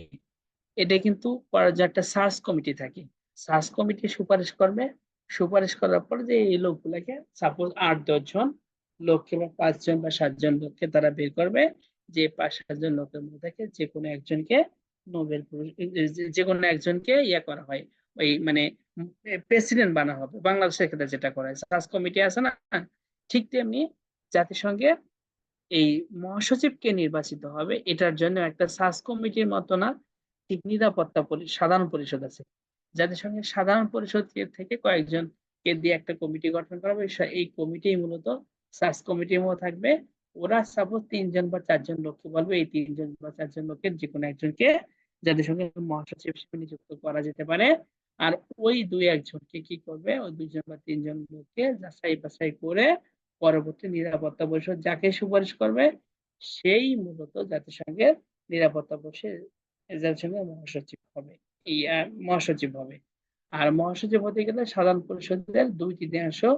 এটা কিন্তু করার যে একটা সার্চ কমিটি থাকে, সার্চ কমিটি সুপারিশ করবে, সুপারিশ করার পর যে এই লোকগুলাকে সাপোজ 8-10 জন লোককে বা 5 জন বা 7 জন লোককে তারা বের করবে, যে 5-7 জন লোকের মধ্যে থেকে যে কোনো একজনকে নোবেল যে কোনো একজনকে করা হয়, ওই মানে প্রেসিডেন্ট বানা হবে। বাংলাদেশের ক্ষেত্রে যেটা করা হয় সার্চ কমিটি আছে না, ঠিক তেমনি জাতিসংঘের এই মহাসচিবকে নির্বাচিত হবে, এটার জন্য একটা সার্চ কমিটির মতো না, ঠিক নিরাপত্তা সাধারণ পরিষদ আছে। জাতিসংঘের সাধারণ পরিষদ থেকে কয়েকজনকে দিয়ে একটা কমিটি গঠন করা হবে, এই কমিটি মূলত সার্চ কমিটির মতো থাকবে। ওরা সাপোজ 3 জন বা 4 জন লোককে বলবে, এই 3 জন বা 4 জন লোকের যে কোনো একজনকে জাতিসংঘের মহাসচিব হিসেবে নিযুক্ত করা যেতে পারে। আর ওই 2-1 জনকে কি করবে, ওই 2 জন বা 3 জন লোককে যাচাই বাছাই করে পরবর্তী নিরাপত্তা পরিষদ যাকে সুপারিশ করবে সেই মূলত জাতিসংঘের নিরাপত্তা পরিষদ জাতিসংঘের মহাসচিব হবে, এই মহাসচিব হবে। আর মহাসচিব হতে গেলে সাধারণ পরিষদের 2/3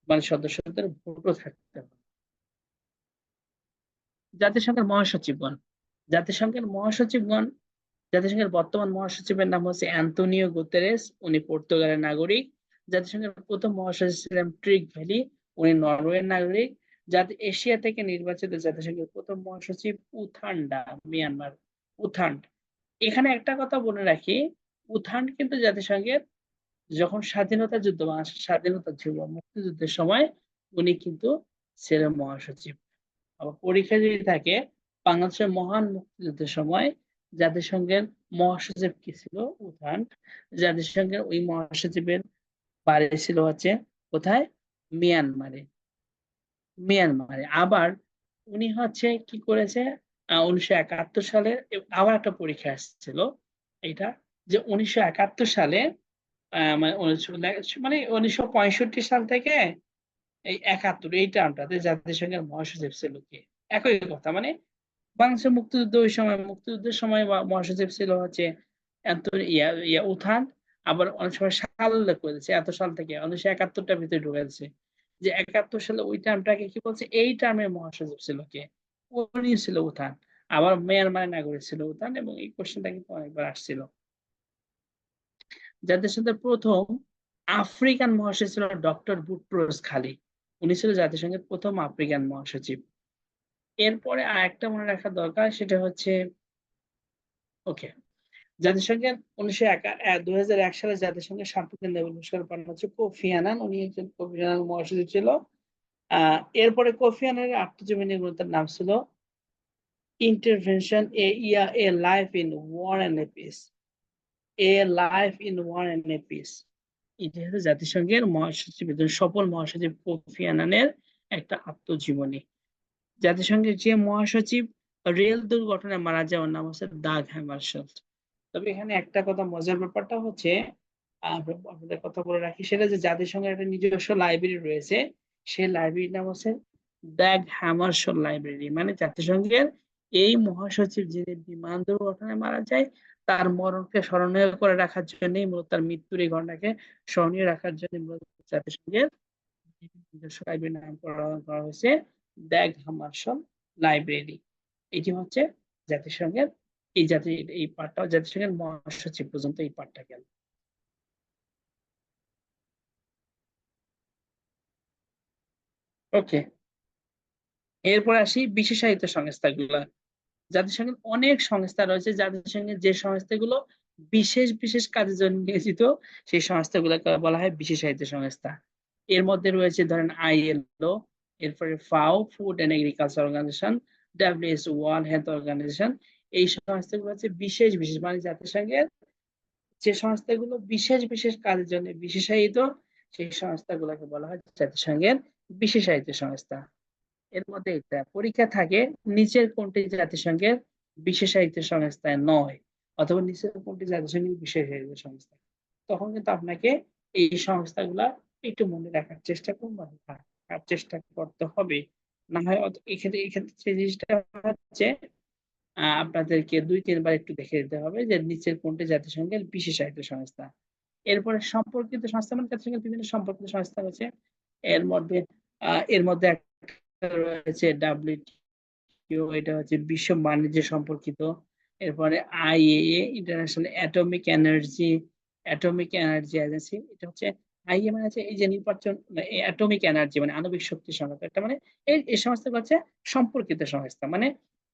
মানে সদস্যদের ভোটও থাকতে হবে। জাতিসংঘের মহাসচিবগণ, জাতিসংঘের মহাসচিবগণ জাতিসংঘের বর্তমান মহাসচিবের নাম হচ্ছে অ্যান্তোনিও গুতেরেস, উনি পর্তুগালের নাগরিক। জাতিসংঘের প্রথম মহাসচিব ছিলেন ট্রিক ভ্যালি, উনি নরওয়ের নাগরিক। এশিয়া থেকে নির্বাচিত জাতিসংঘের প্রথম মহাসচিব উথান্ডা, মিয়ানমার। উথান্ড, এখানে একটা কথা বলে রাখি, উথান্ড কিন্তু জাতিসংঘের যখন স্বাধীনতা যুদ্ধ বা স্বাধীনতা যুদ্ধ মুক্তিযুদ্ধের সময় উনি কিন্তু ছিলেন মহাসচিব। আবার পরীক্ষা যদি থাকে বাংলাদেশের মহান মুক্তিযুদ্ধের সময় জাতিসংঘের মহাসচিব কি ছিল, উথান্ড। জাতিসংঘের ওই মহাসচিবের বাড়ি ছিল হচ্ছে কোথায়, মিয়ানমারে। আবার উনি হচ্ছে কি করেছে, 1971 সালে আবার একটা পরীক্ষা আসছিল, এটা যে 1971 সালে মানে 1965 সাল থেকে এই 71 এই টার্মটাতে জাতিসংঘের মহাসচিব ছিল কে? একই কথা মানে বাংলাদেশের মুক্তিযুদ্ধ ওই সময় মুক্তিযুদ্ধের সময় মহাসচিব ছিল হচ্ছে উত্থান, আবার অনেক সময় সাল উল্লেখ করে দিচ্ছে এত সাল থেকে 1971টার ভিতরে ঢুকে দিচ্ছে যে 71 সালে ওই টার্মটাকে কি বলছে, এই টার্মের মহাসচিব ছিল কে? উনি ছিল উত্থান। আবার মিয়ানমারের নাগরিক ছিল উত্থান, এবং এই কোশ্চেনটা কিন্তু অনেকবার আসছিল। জাতিসংঘের প্রথম আফ্রিকান মহাসচিব ছিল ডক্টর বুট্রোস খালি। উনি ছিল জাতিসংঘের প্রথম আফ্রিকান মহাসচিব। এরপরে আরেকটা মনে রাখা দরকার, সেটা হচ্ছে ওকে জাতিসংঘের 2001 সালে জাতিসংঘের শান্তি নোবেল পুরস্কার পান হচ্ছে কোফি আনান। উনি একজন কোফি আনান মহাসচিব ছিল। এরপরে কোফি আনানের আত্মজীবনী গ্রন্থের নাম ছিল intervention a life in war and a peace. A life in war and a peace. এটি হচ্ছে জাতিসংঘের মহাসচিব, সফল মহাসচিব কোফি আনানের একটা আত্মজীবনী। জাতিসংঘের যে মহাসচিব রেল দুর্ঘটনায় মারা যায় ওর নাম হচ্ছে দাগ হ্যামারশোল্ড। তবে এখানে একটা কথা, মজার ব্যাপারটা হচ্ছে আপনাদের কথা বলে রাখি, সেটা যে জাতিসংঘের একটা নিজস্ব লাইব্রেরি রয়েছে। সেই লাইব্রেরির নাম হচ্ছে দাগ হ্যামারশোল্ড লাইব্রেরি। মানে জাতিসংঘের এই মহাসচিব যিনি বিমান দুর্ঘটনায় মারা যায় তার মরণকে স্মরণীয় করে রাখার জন্য, মূলত তার মৃত্যুর এই ঘটনাকে স্মরণীয় রাখার জন্য জাতিসংঘের নিজস্ব লাইব্রেরির নামকরণ করা হয়েছে দাগ হ্যামারশোল্ড লাইব্রেরি। এটি হচ্ছে জাতিসংঘের এই পার্টটা জাতিসংঘের মহাসচিব পর্যন্ত এই পার্টটা গেল। ওকে, এরপর আসি বিশেষায়িত সংস্থাগুলো। জাতিসংঘের অনেক সংস্থা রয়েছে। জাতিসংঘের যে সংস্থাগুলো বিশেষ বিশেষ কাজের জন্য নিয়োজিত সেই সংস্থাগুলোকে বলা হয় বিশেষায়িত সংস্থা। এর মধ্যে রয়েছে ধরেন আইএলও, এরপরে FAO Food and Agriculture Organization, WHO World Health Organization. এই সংস্থাগুলো হচ্ছে বিশেষ বিশেষ, মানে জাতিসংঘের যে সংস্থাগুলো বিশেষ বিশেষ কাজের জন্য বিশেষায়িত সেই সংস্থাগুলোকে বলা হয় জাতিসংঘের বিশেষায়িত সংস্থা। এর মধ্যে একটা পরীক্ষা থাকে, নিচের কোনটি জাতিসংঘের বিশেষায়িত সংস্থায় নয়, অথবা নিচের কোনটি জাতিসংঘের বিশেষায়িত সংস্থা। তখন কিন্তু আপনাকে এই সংস্থাগুলা একটু মনে রাখার চেষ্টা করতে হবে। না হয় এক্ষেত্রে সেই জিনিসটা হচ্ছে আপনাদেরকে 2-3 বার একটু দেখে দিতে হবে যে নিচের কোনটি জাতিসংঘের বিশেষায়িত সংস্থা। এরপরে সম্পর্কিত সংস্থা, মানে জাতিসংঘের বিভিন্ন সম্পর্কিত সংস্থা আছে। এর মধ্যে একটা রয়েছে WTO, এটা হচ্ছে বিশ্ব বাণিজ্য সম্পর্কিত। এরপরে IAEA, international atomic energy agency. এটা হচ্ছে IAEA মানে হচ্ছে এই যে নির্বাচন, অ্যাটমিক এনার্জি মানে আণবিক শক্তি সংস্থা। এটা মানে এই সংস্থাগুলো হচ্ছে সম্পর্কিত সংস্থা। মানে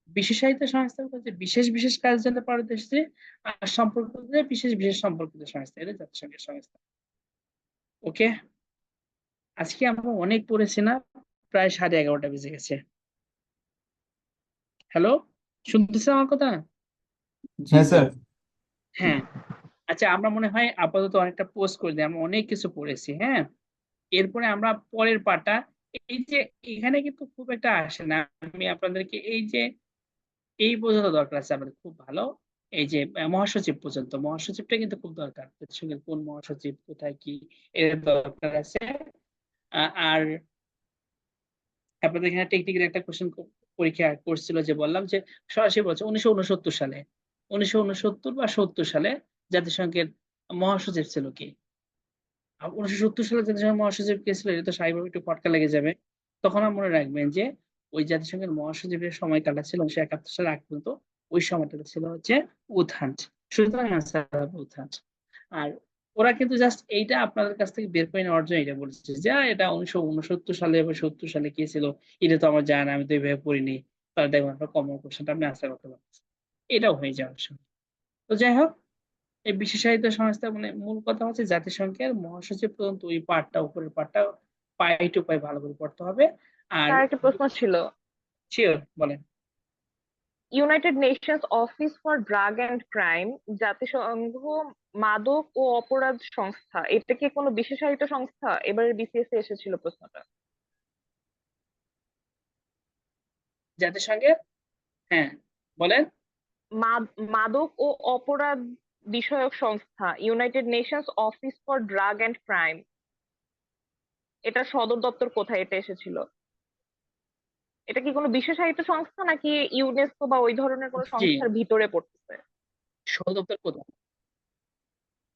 বিশেষায়িত সংস্থাগুলো হচ্ছে বিশেষ বিশেষ কাজের জন্য পারদর্শী, আর সম্পর্কিত বিশেষ বিশেষ সম্পর্কিত সংস্থা। এটা জাতিসংঘের সংস্থা। ওকে, আজকে আমরা অনেক পড়েছি না? প্রায় 11:30 বেজে গেছে। হ্যালো, শুনতেছেন আমার কথা? জি স্যার। হ্যাঁ, আচ্ছা, আমরা মনে হয় আপাতত অনেকটা পোস্ট করে দিই, আমরা অনেক কিছু পড়েছি। হ্যাঁ, এরপরে আমরা পরের পার্টটা, এই যে এখানে কিন্তু খুব একটা আসে না, আমি আপনাদেরকে এই বোঝানো দরকার আছে আমাদের খুব ভালো। এই যে মহাসচিব পর্যন্ত, মহাসচিবটা কিন্তু খুব দরকার, জাতিসংঘের কোন মহাসচিব কোথায় কি এর দরকার আছে। আর আপনাদের এখানে টেকনিক্যাল একটা কোশ্চেন পরীক্ষা করছিল, যে বললাম যে সরাসরি বলছে 1969 সালে, 1969 বা 70 সালে জাতিসংঘের মহাসচিব ছিল কি? 1970 সালে জাতিসংঘের মহাসচিব কে ছিল, এটা তো স্বাভাবিক একটু ফটকা লেগে যাবে। তখন আর মনে রাখবেন যে ওই জাতিসংঘের মহাসচিবের সময়কালটা ছিল 1971 সালের আগ পর্যন্ত, ওই সময়টা ছিল হচ্ছে উত্থান। সুতরাং আনসার হবে উত্থান। আর ওরা কিন্তু জাস্ট এইটা আপনাদের কাছ থেকে বের করে নেওয়ার জন্য এটা বলছে যে এটা 1969 সালে বা 70 সালে কি ছিল, এটা তো আমার জানা, আমি তো এইভাবে পড়িনি। তাহলে দেখবেন আপনার কমন কোশ্চেনটা আপনি আনসার করতে পারছেন, এটাও হয়ে যাওয়ার সময়। তো যাই হোক, এই বিশেষায়িত সংস্থা মানে মূল কথা হচ্ছে জাতিসংঘের মহাসচিব পর্যন্ত ওই পার্টটা, উপরের পার্টটা পাই টু পাই ভালো করে পড়তে হবে। আর তার একটা প্রশ্ন ছিল, শিওর বলেন। United Nations Office for Drug and Crime, জাতিসংঘ মাদক ও অপরাধ সংস্থা, এটা কি কোনো বিশেষায়িত সংস্থা? এবারে বিসিএস এ এসেছিল প্রশ্নটা। জাতিসংঘের, হ্যাঁ বলেন। মাদক ও অপরাধ বিষয়ক সংস্থা United Nations Office for drug and crime, এটার সদর দপ্তর কোথায় এটা এসেছিল? এটা কি কোনো বিশেষায়িত সংস্থা নাকি ইউনেস্কো বা ওই ধরনের কোনো জি, সংস্থার ভিতরে পড়তেছে? সদর দপ্তর কোথায়?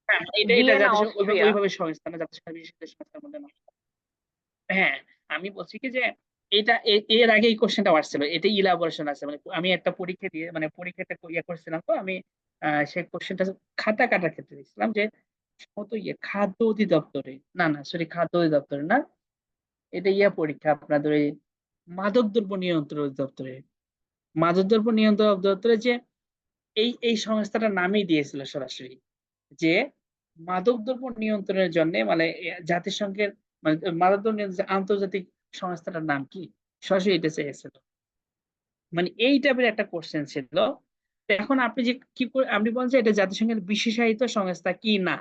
হ্যাঁ, এটা ভিয়েনা, জাতিসংঘ ওইভাবে অস্ট্রিয়া। ওইভাবে সংস্থা না, জাতিসংঘের বিশেষ সংস্থার মধ্যে না। হ্যাঁ, আমি বলছি কি যে এটা এর আগে এই কোশ্চেনটা আসছিল, এটা ইলাবোরেশন আছে, মানে আমি একটা পরীক্ষা দিয়ে মানে পরীক্ষাটা ইয়ে করছিলাম, তো আমি সেই কোশ্চেনটা খাতা কাটার ক্ষেত্রে দিয়েছিলাম যে সম্ভবত খাদ্য অধিদপ্তরে, না না সরি খাদ্য অধিদপ্তরে না, এটা পরীক্ষা আপনাদের ওই মাদকদ্রব্য নিয়ন্ত্রণ অধিদপ্তরে, মাদকদ্রব্য নিয়ন্ত্রণ অধিদপ্তরে যে এই সংস্থাটার নামই দিয়েছিল সরাসরি, যে মাদকদ্রব্য নিয়ন্ত্রণের জন্য মানে জাতিসংঘের মানে মাদকদ্রব্য নিয়ন্ত্রণ যে আন্তর্জাতিক সংস্থাটার নাম কি, সরাসরি এটা চেয়েছিল, মানে এই টাইপের একটা কোশ্চেন ছিল। তো এখন আপনি যে কি আপনি বলেন যে এটা জাতিসংঘের বিশেষায়িত সংস্থা কি না,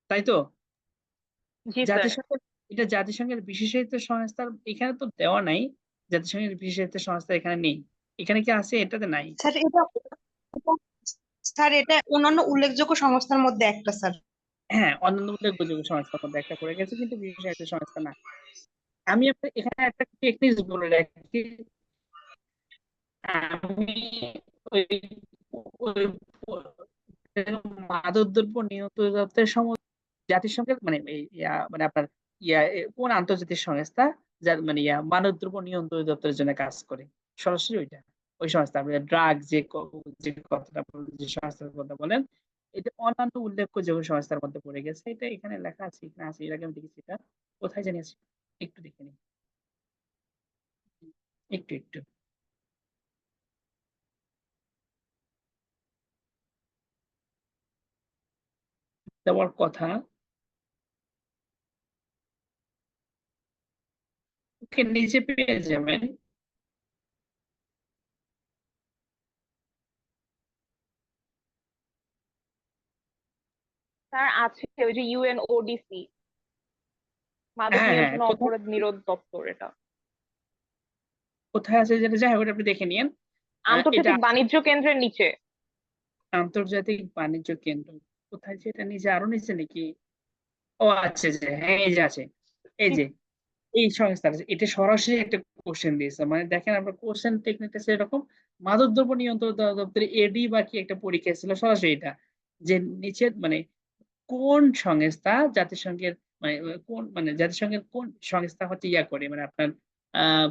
তাই তো? জি স্যার। জাতিসংঘের এটা জাতিসংঘের বিশেষায়িত সংস্থার এখানে তো দেওয়া নাই, জাতিসংঘের বিশেষায়িত সংস্থা এখানে নেই, এখানে কি আছে? এটাতে নাই। স্যার স্যার এটা অন্যান্য উল্লেখযোগ্য সংস্থার মধ্যে একটা স্যার। হ্যাঁ, অন্যান্য উল্লেখযোগ্য সংস্থার মধ্যে একটা পড়ে গেছে, কিন্তু বিশেষায়িত সংস্থা না। আমি আপনার এখানে একটা টেকনিক বলে রাখি, আমি ওই ওই মাদকদ্রব্য নিয়ন্ত্রণ দপ্তরের জাতিসংঘের মানে মানে আপনার কোন আন্তর্জাতিক সংস্থা যার মানে মাদকদ্রব্য নিয়ন্ত্রণ দপ্তরের জন্য কাজ করে, সরাসরি ওইটা ওই সংস্থা। আপনি ড্রাগ যে কথাটা বলেন, যে সংস্থার কথা বলেন, এটা অন্যান্য উল্লেখযোগ্য সংস্থার মধ্যে পড়ে গেছে, এটা এখানে লেখা আছে, এখানে আছে, এর আগে আমি দেখেছি, এটা কোথায় জানি আছে, একটু দেখে নিই, একটু একটু দেওয়ার কথা। ওকে, নিচে পেয়ে যাবেন। স্যার আছে ওই যে ইউএনওডিসি, মাদক হ্যাঁ হ্যাঁ, নিয়ন্ত্রণ ও কোথায় অপরাধ নিরোধ দপ্তর এটা। কোথায় আছে যেটা, যাই হোক ওটা আপনি দেখে নিন। এটা আন্তর্জাতিক আছে বাণিজ্য কেন্দ্রের নিচে। আন্তর্জাতিক বাণিজ্য কেন্দ্র, কোথায় যে এটা নিচে, আরো নিচে নাকি? ও আচ্ছা, যে হ্যাঁ এই যে আছে, এই যে এই সংস্থা আছে, এটা সরাসরি একটা কোশ্চেন দিয়েছে, মানে দেখেন আপনার কোশ্চেন টেকনিকটা সেরকম। মাদকদ্রব্য নিয়ন্ত্রণ দপ্তরে এডি বা কি একটা পরীক্ষা ছিল, সরাসরি এটা যে নিচে মানে কোন সংস্থা জাতিসংঘের মানে কোন মানে জাতিসংঘের কোন সংস্থা হচ্ছে করে মানে আপনার আহ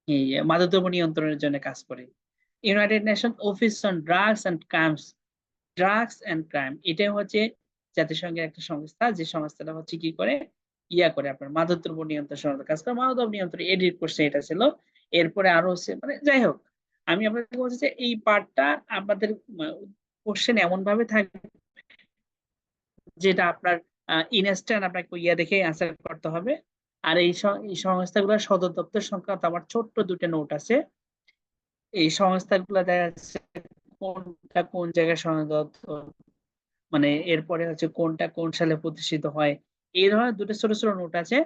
এই মাদকদ্রব্য নিয়ন্ত্রণের জন্য কাজ করে। United Nation Office on Drugs and Crime, এটা হচ্ছে জাতিসংঘের একটা সংস্থা, যে সংস্থাটা হচ্ছে কি করে করে আপনার মাদকদ্রব্য নিয়ন্ত্রণ সংস্থা কাজ করে, মাদকদ্রব্য নিয়ন্ত্রণ এডিট করছে, এটা ছিল। এরপরে আরো হচ্ছে মানে যাই হোক, আমি আপনাকে বলছি যে এই পার্টটা আপনাদের কোশ্চেন এমন ভাবে থাকবে যেটা আপনার ইনস্ট্যান্ট আপনাকে দেখে অ্যান্সার করতে হবে। আর এই সংস্থাগুলোর সদর দপ্তর সংক্রান্ত আমার ছোট্ট দুটো নোট আছে। এই সংস্থাগুলো দেখা যাচ্ছে কোনটা কোন জায়গায় সদর দপ্তর, মানে এরপরে হচ্ছে কোনটা কোন সালে প্রতিষ্ঠিত হয়, এই ধরনের দুটো ছোট ছোট নোট আছে।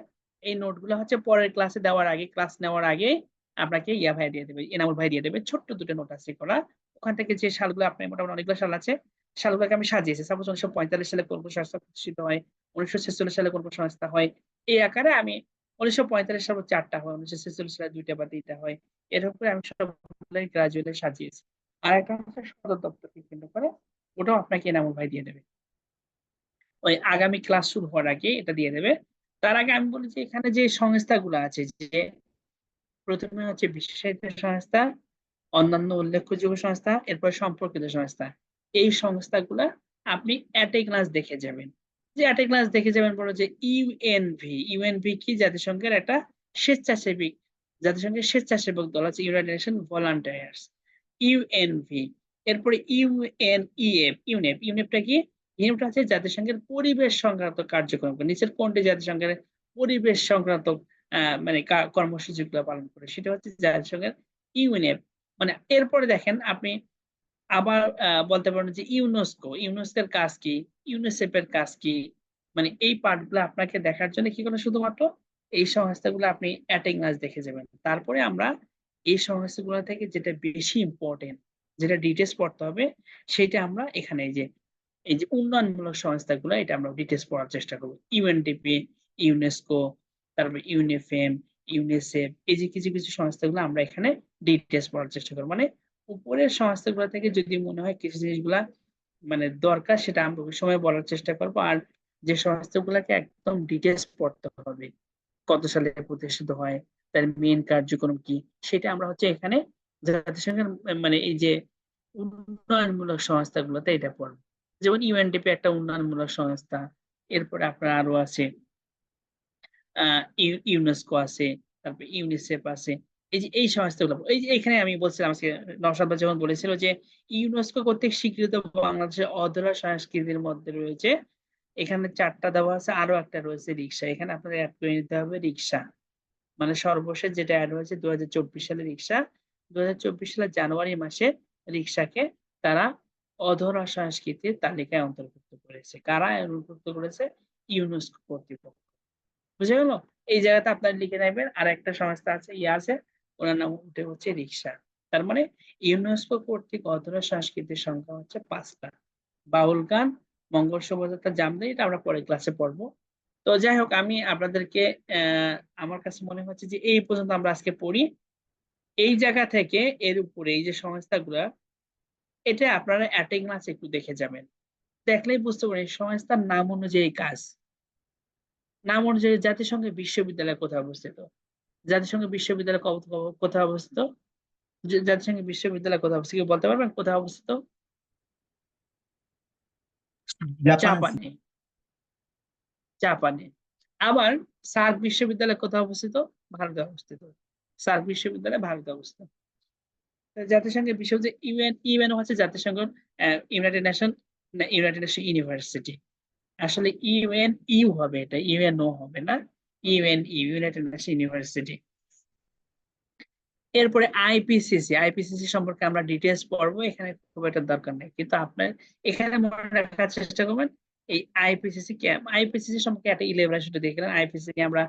এই নোটগুলো হচ্ছে পরের ক্লাসে দেওয়ার আগে, ক্লাস নেওয়ার আগে আপনাকে ভাই দিয়ে দেবে, এনামুল ভাই দিয়ে দেবে, ছোট্ট দুটো নোট আছে করা। ওখান থেকে যে সালগুলো আপনার মোটামুটি অনেকগুলো সাল আছে, সালগুলোকে আমি সাজিয়েছি। সাপোজ 1945 সালে কোন কোন সংস্থা প্রতিষ্ঠিত হয়, 1946 সালে কোন কোন সংস্থা হয়, এই আকারে আমি 1945 সালে 4টা হয়, 1946 সালে 2টা বা 3টা হয়, এরকম করে আমি সবগুলো গ্রাজুয়ালি সাজিয়েছি। আর একটা হচ্ছে সদর দপ্তরকে কেন্দ্র করে, ওটাও আপনাকে এনামুল ভাই দিয়ে দেবে ওই আগামী ক্লাস শুরু হওয়ার আগে, এটা দিয়ে দেবে। তার আগে আমি বলি যে এখানে যে সংস্থাগুলো আছে, যে প্রথমে হচ্ছে বিশেষায়িত সংস্থা, অন্যান্য উল্লেখযোগ্য সংস্থা, এরপর সম্পর্কিত সংস্থা, এই সংস্থাগুলা আপনি অ্যাট এ গ্লান্স দেখে যাবেন। যে অ্যাট এ গ্লান্স দেখে যাবেন বলো যে ইউএনভি কি, জাতিসংঘের একটা স্বেচ্ছাসেবী, জাতিসংঘের স্বেচ্ছাসেবক দল আছে, ইউনাইটেড নেশন ভলান্টিয়ার্স, ইউএনভি। এরপরে ইউনেপটা কি? ইউনেপটা হচ্ছে জাতিসংঘের পরিবেশ সংক্রান্ত কার্যক্রম, নিচের কোনটি জাতিসংঘের পরিবেশ সংক্রান্ত মানে কর্মসূচিগুলো পালন করে, সেটা হচ্ছে জাতিসংঘের ইউনেপ। মানে এরপরে দেখেন আপনি আবার বলতে পারেন যে ইউনেস্কোর কাজ কি, ইউনিসেফের কাজ কি, মানে এই পার্টগুলো আপনাকে দেখার জন্য কি করে, শুধুমাত্র এই সংস্থাগুলো আপনি অ্যাটেন্ডেন্স দেখে যাবেন। তারপরে আমরা এই সংস্থাগুলো থেকে যেটা বেশি ইম্পর্টেন্ট, যেটা ডিটেলস পড়তে হবে, সেটা আমরা এখানে যে এই যে উন্নয়নমূলক সংস্থাগুলো এটা আমরা ডিটেলস পড়ার চেষ্টা করবো। ইউএনডিপি, ইউনেস্কো, তারপর ইউনিফেম, ইউনিসেফ, এই যে কিছু কিছু সংস্থাগুলো আমরা এখানে ডিটেলস পড়ার চেষ্টা করবো। মানে উপরের সংস্থাগুলো থেকে যদি মনে হয় কিছু জিনিসগুলা মানে দরকার, সেটা আমরা ওই সময় বলার চেষ্টা করবো। আর যে সংস্থাগুলোকে একদম ডিটেলস পড়তে হবে, কত সালে প্রতিষ্ঠিত হয়, তার মেইন কার্যক্রম কি, সেটা আমরা হচ্ছে এখানে জাতিসংঘের মানে এই যে উন্নয়নমূলক সংস্থাগুলোতে এটা পড়বো। যেমন ইউএনডিপি একটা উন্নয়নমূলক সংস্থা, এরপরে আপনার আরো আছে ইউনেস্কো আছে, তারপর ইউনিসেফ আছে। এই যে এই সংস্থাগুলো, এই যে এখানে আমি বলছিলাম আজকে নওশাদ ভাই যখন বলেছিল যে ইউনেস্কো কর্তৃক স্বীকৃত বাংলাদেশের অধরা সংস্কৃতির মধ্যে রয়েছে, এখানে 4টা দেওয়া আছে, আরো একটা রয়েছে রিক্সা। এখানে আপনাদের অ্যাড করে নিতে হবে রিক্সা। মানে সর্বশেষ যেটা অ্যাড হয়েছে 2024 সালে রিক্সা। 2024 সালের জানুয়ারি মাসে রিক্সাকে তারা অধরা সংস্কৃতির তালিকায় অন্তর্ভুক্ত করেছে। কারা অন্তর্ভুক্ত করেছে? ইউনেস্কো কর্তৃপক্ষ। বুঝে গেল? এই জায়গাতে আপনার লিখে নেবেন। আর একটা সংস্থা আছে, আছে, ওনার নাম উঠে হচ্ছে রিক্সা। তার মানে ইউনেস্কো কর্তৃক অধরা সংস্কৃতির সংখ্যা হচ্ছে 5টা। বাউল গান, মঙ্গল শোভাযাত্রা, জামদানি, এটা আমরা পরের ক্লাসে পড়বো। তো যাই হোক, আমি আপনাদেরকে আমার কাছে মনে হচ্ছে যে এই পর্যন্ত আমরা আজকে পড়ি। এই জায়গা থেকে এর উপরে এই যে সংস্থাগুলা, এটা আপনারা অ্যাটেন্ডেন্স একটু দেখে যাবেন। দেখলেই বুঝতে পারেন সংস্থার নাম অনুযায়ী কাজ। নাম অনুযায়ী জাতিসংঘের বিশ্ববিদ্যালয় কোথায় অবস্থিত? জাতিসংঘ বিশ্ববিদ্যালয় কোথায় অবস্থিত? জাতিসংঘ বিশ্ববিদ্যালয় কোথায় অবস্থিত? কেউ বলতে পারবেন কোথায় অবস্থিত? জাপানে জাপানে। জাপানে। আবার সার্ক বিশ্ববিদ্যালয় কোথায় অবস্থিত? ভারতে অবস্থিত। সার্ক বিশ্ববিদ্যালয় ভারতে অবস্থিত। জাতিসংঘের বিশ্ববিদ্যালয় ইউএন হচ্ছে জাতিসংঘ United nation, United nation university. আসলে ইউএন ইউ হবে, এটা ইউএনও হবে না, ইউএন ইউনাইটেড নেশন ইউনিভার্সিটি। এরপরে আইপিসিসি, আইপিসিসি সম্পর্কে আমরা ডিটেলস পড়বো, এখানে খুব একটা দরকার নেই, কিন্তু আপনার এখানে মনে রাখার চেষ্টা করবেন এই আইপিসিসি কে। আইপিসিসি সম্পর্কে একটা ইলেভেন দেখলেন। আইপিসিসি আমরা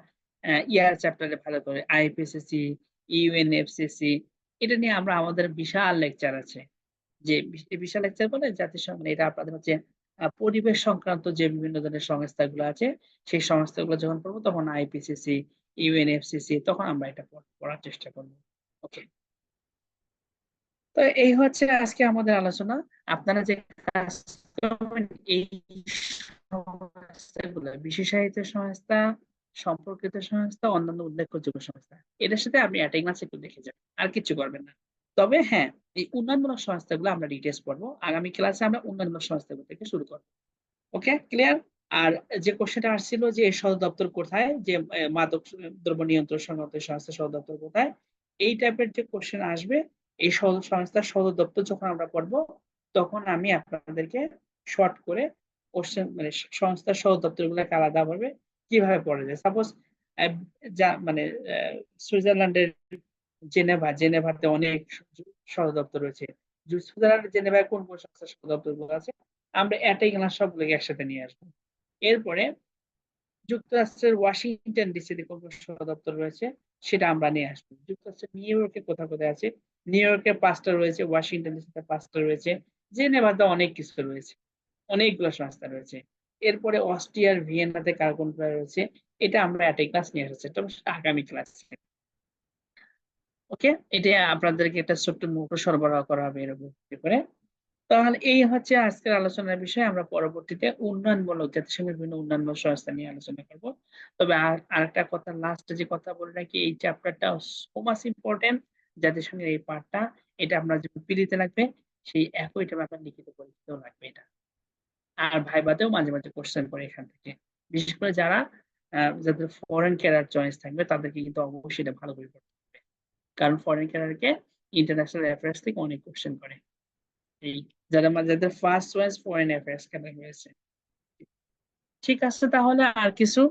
ইয়ার চ্যাপ্টারে ভালো করে আইপিসিসি, ইউএনএফসিসি, এটা নিয়ে আমরা আমাদের বিশাল লেকচার আছে। যে বিশাল লেকচার বলে জাতিসংঘ, মানে এটা আপনাদের হচ্ছে পরিবেশ সংক্রান্ত যে বিভিন্ন ধরনের সংস্থাগুলো আছে, সেই সংস্থাগুলো যখন পড়বো তখন আইপিসিসি, ইউএনএফসিসি, তখন আমরা এটা পড়ার চেষ্টা করবো। ওকে, তো এই হচ্ছে আজকে আমাদের আলোচনা। আপনারা যে কাজ করবেন, এই সংস্থাগুলো বিশেষায়িত সংস্থা, সম্পর্কিত সংস্থা, অন্যান্য উল্লেখযোগ্য সংস্থা, এটার সাথে আপনি অ্যাটেন্ডেন্স একটু দেখে যাবেন, আর কিছু করবেন না। তবে হ্যাঁ, এই উন্নয়নমূলক সংস্থাগুলো আমরা ডিটেলস পড়বো। আগামী ক্লাসে আমরা উন্নয়নমূলক সংস্থাগুলো থেকে শুরু করবো। ওকে, ক্লিয়ার? আর যে কোশ্চেনটা আসছিল যে সদর দপ্তর কোথায়, যে মাদক দ্রব্য নিয়ন্ত্রণ সংস্থা সদর দপ্তর কোথায়, এই টাইপের যে কোশ্চেন আসবে, এই সংস্থার সদর দপ্তর যখন আমরা পড়বো, তখন আমি আপনাদেরকে শর্ট করে কোশ্চেন মানে সংস্থার সদর দপ্তর গুলোকে আলাদা ভাবে কিভাবে পড়া যায়। সাপোজ যা মানে সুইজারল্যান্ডের জেনেভাতে অনেক সদর দপ্তর রয়েছে। সুইজারল্যান্ডের জেনেভায় কোন কোন সংস্থার সদর দপ্তর গুলো আছে, আমরা এগুলা সবগুলোকে একসাথে নিয়ে আসবো। এরপরে যুক্তরাষ্ট্রের ওয়াশিংটন ডিসিতে কোন কোন সদর দপ্তর রয়েছে, সেটা আমরা নিয়ে আসবো। যুক্তরাষ্ট্রের নিউ ইয়র্কে কোথায় কোথায় আছে, নিউ ইয়র্কে 5টা রয়েছে, ওয়াশিংটন ডিসিতে 5টা রয়েছে, জেনেভাতে অনেক কিছু রয়েছে, অনেকগুলো সংস্থা রয়েছে। এরপরে অস্ট্রিয়ার ভিয়েনাতে কার কোনটা রয়েছে, এটা আমরা একটা ক্লাস নিয়ে এসেছি, এটা আগামী ক্লাসে। ওকে, এটা আপনাদেরকে একটা ছোট্ট নোট সরবরাহ করা হবে এরকম করে। তাহলে এই হচ্ছে আজকের আলোচনার বিষয়। আমরা পরবর্তীতে উন্নয়নমূলক, জাতিসংঘের বিভিন্ন উন্নয়নমূলক সংস্থা নিয়ে আলোচনা করব। তবে আরেকটা কথা, লাস্টে যে কথা বলে রাখি, এই চ্যাপ্টারটা সো মাচ ইম্পর্টেন্ট। জাতিসংঘের এই পার্টটা, এটা আপনার যে পিডিতে লাগবে, সেই একই এটা আপনার লিখিত পরীক্ষাতেও লাগবে এটা। আর ভাইভাতেও মাঝে মাঝে কোশ্চেন করে এখান থেকে। বিশেষ করে যাদের ফরেন ক্যারিয়ার চয়েস থাকবে, তাদেরকে কিন্তু অবশ্যই এটা ভালো করে পড়তে হবে, কারণ ফরেন ক্যারিয়ারকে ইন্টারন্যাশনাল অ্যাফেয়ার্স থেকে অনেক কোশ্চেন করে। এই যাদের first choice foreign affairs category রয়েছে। ঠিক আছে, তাহলে আর কিছু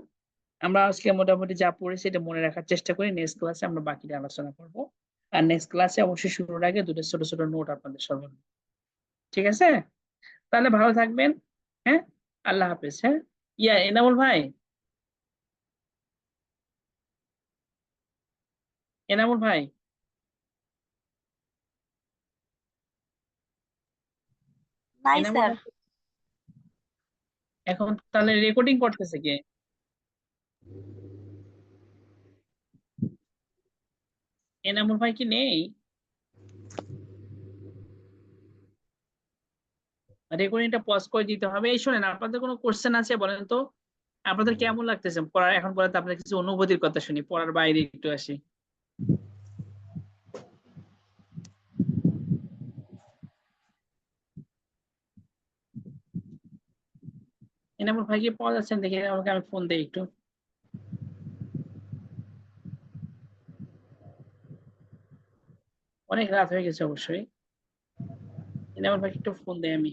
আমরা আজকে মোটামুটি যা পড়েছি এটা মনে রাখার চেষ্টা করি। নেক্সট ক্লাসে আমরা বাকিটা আলোচনা করব। আর নেক্সট ক্লাসে অবশ্যই শুরুর আগে দুটো ছোট ছোট নোট আপনাদের সর্বনিম্ন। ঠিক আছে, তাহলে ভালো থাকবেন। হ্যাঁ, আল্লাহ হাফেজ। হ্যাঁ, এনামুল ভাই, এনামুল ভাই, নাই এনামুল স্যার। ভাই, এখন তাহলে রেকর্ডিং করতেছে কে? এনামুল ভাই কি নেই? রেকর্ডিংটা পজ করে দিতে হবে। এই শোনেন, আপনাদের কোনো কোশ্চেন আছে বলেন তো? আপনাদের কেমন লাগতেছে পড়ার? এখন পরে তো আপনাদের কিছু অনুভূতির কথা শুনি, পড়ার বাইরে একটু আসি। এনামুল ভাই কি পাওয়া যাচ্ছেন? দেখি আমাকে, আমি ফোন দিই একটু। অনেক রাত হয়ে গেছে অবশ্যই। এনামুল ভাই একটু ফোন দেই আমি।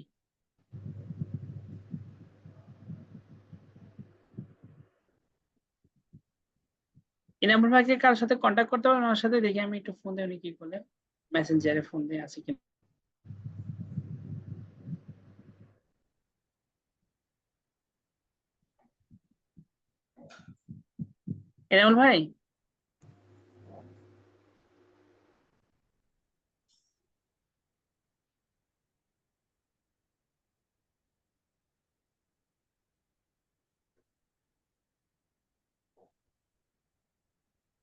এনামুল ভাইকে কার সাথে কন্ট্যাক্ট করতে পারবেন আমার সাথে? দেখি আমি একটু ফোন দিই, উনি কি করলে। মেসেঞ্জারে ফোন দিয়ে আছে কি? এনামুল ভাই,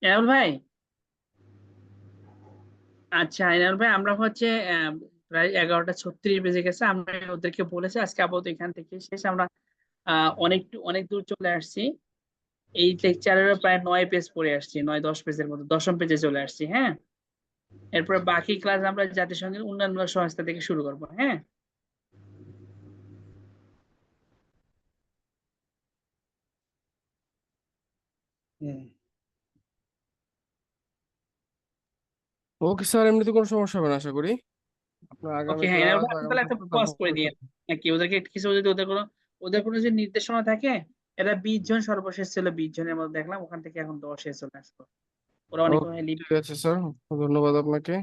এনামুল ভাই। আচ্ছা এনামুল ভাই, আমরা হচ্ছে প্রায় 11টা 36 বেজে গেছে। আমরা ওদেরকে বলেছি আজকে আপাতত এখান থেকে শেষ। আমরা অনেক অনেক দূর চলে আসছি। এই লেকচারের প্রায় 9 পেজ পড়ে আসছি, 9-10 পেজের মতো, 10ম পেজে চলে আসছি। হ্যাঁ, এরপর বাকি ক্লাস আমরা জাতিসংঘের উন্নয়ন সংস্থা থেকে শুরু করবো। হ্যাঁ, ওকে স্যার, এমনিতে কোনো সমস্যা হবে না আশা করি। আপনার ওকে। আগামী হ্যাঁ, ক্লাস, এনামুল ভাই, আপনি আগামী তাহলে একটা সপ্তাহে পজ তারপর করে দিয়ে নাকি ওদেরকে কিছু, যদি ওদের কোনো যে নির্দেশনা থাকে। এরা 20 জন সর্বশেষ ছিল, 20 জনের মধ্যে দেখলাম ওখান থেকে এখন 10-এ চলে আসলো। ওরা অনেক ওকে, লিড। ঠিক আছে স্যার, ধন্যবাদ আপনাকে।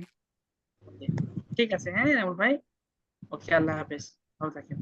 ঠিক আছে। হ্যাঁ এনামুল ভাই, ওকে, আল্লাহ হাফেজ, ভালো থাকেন।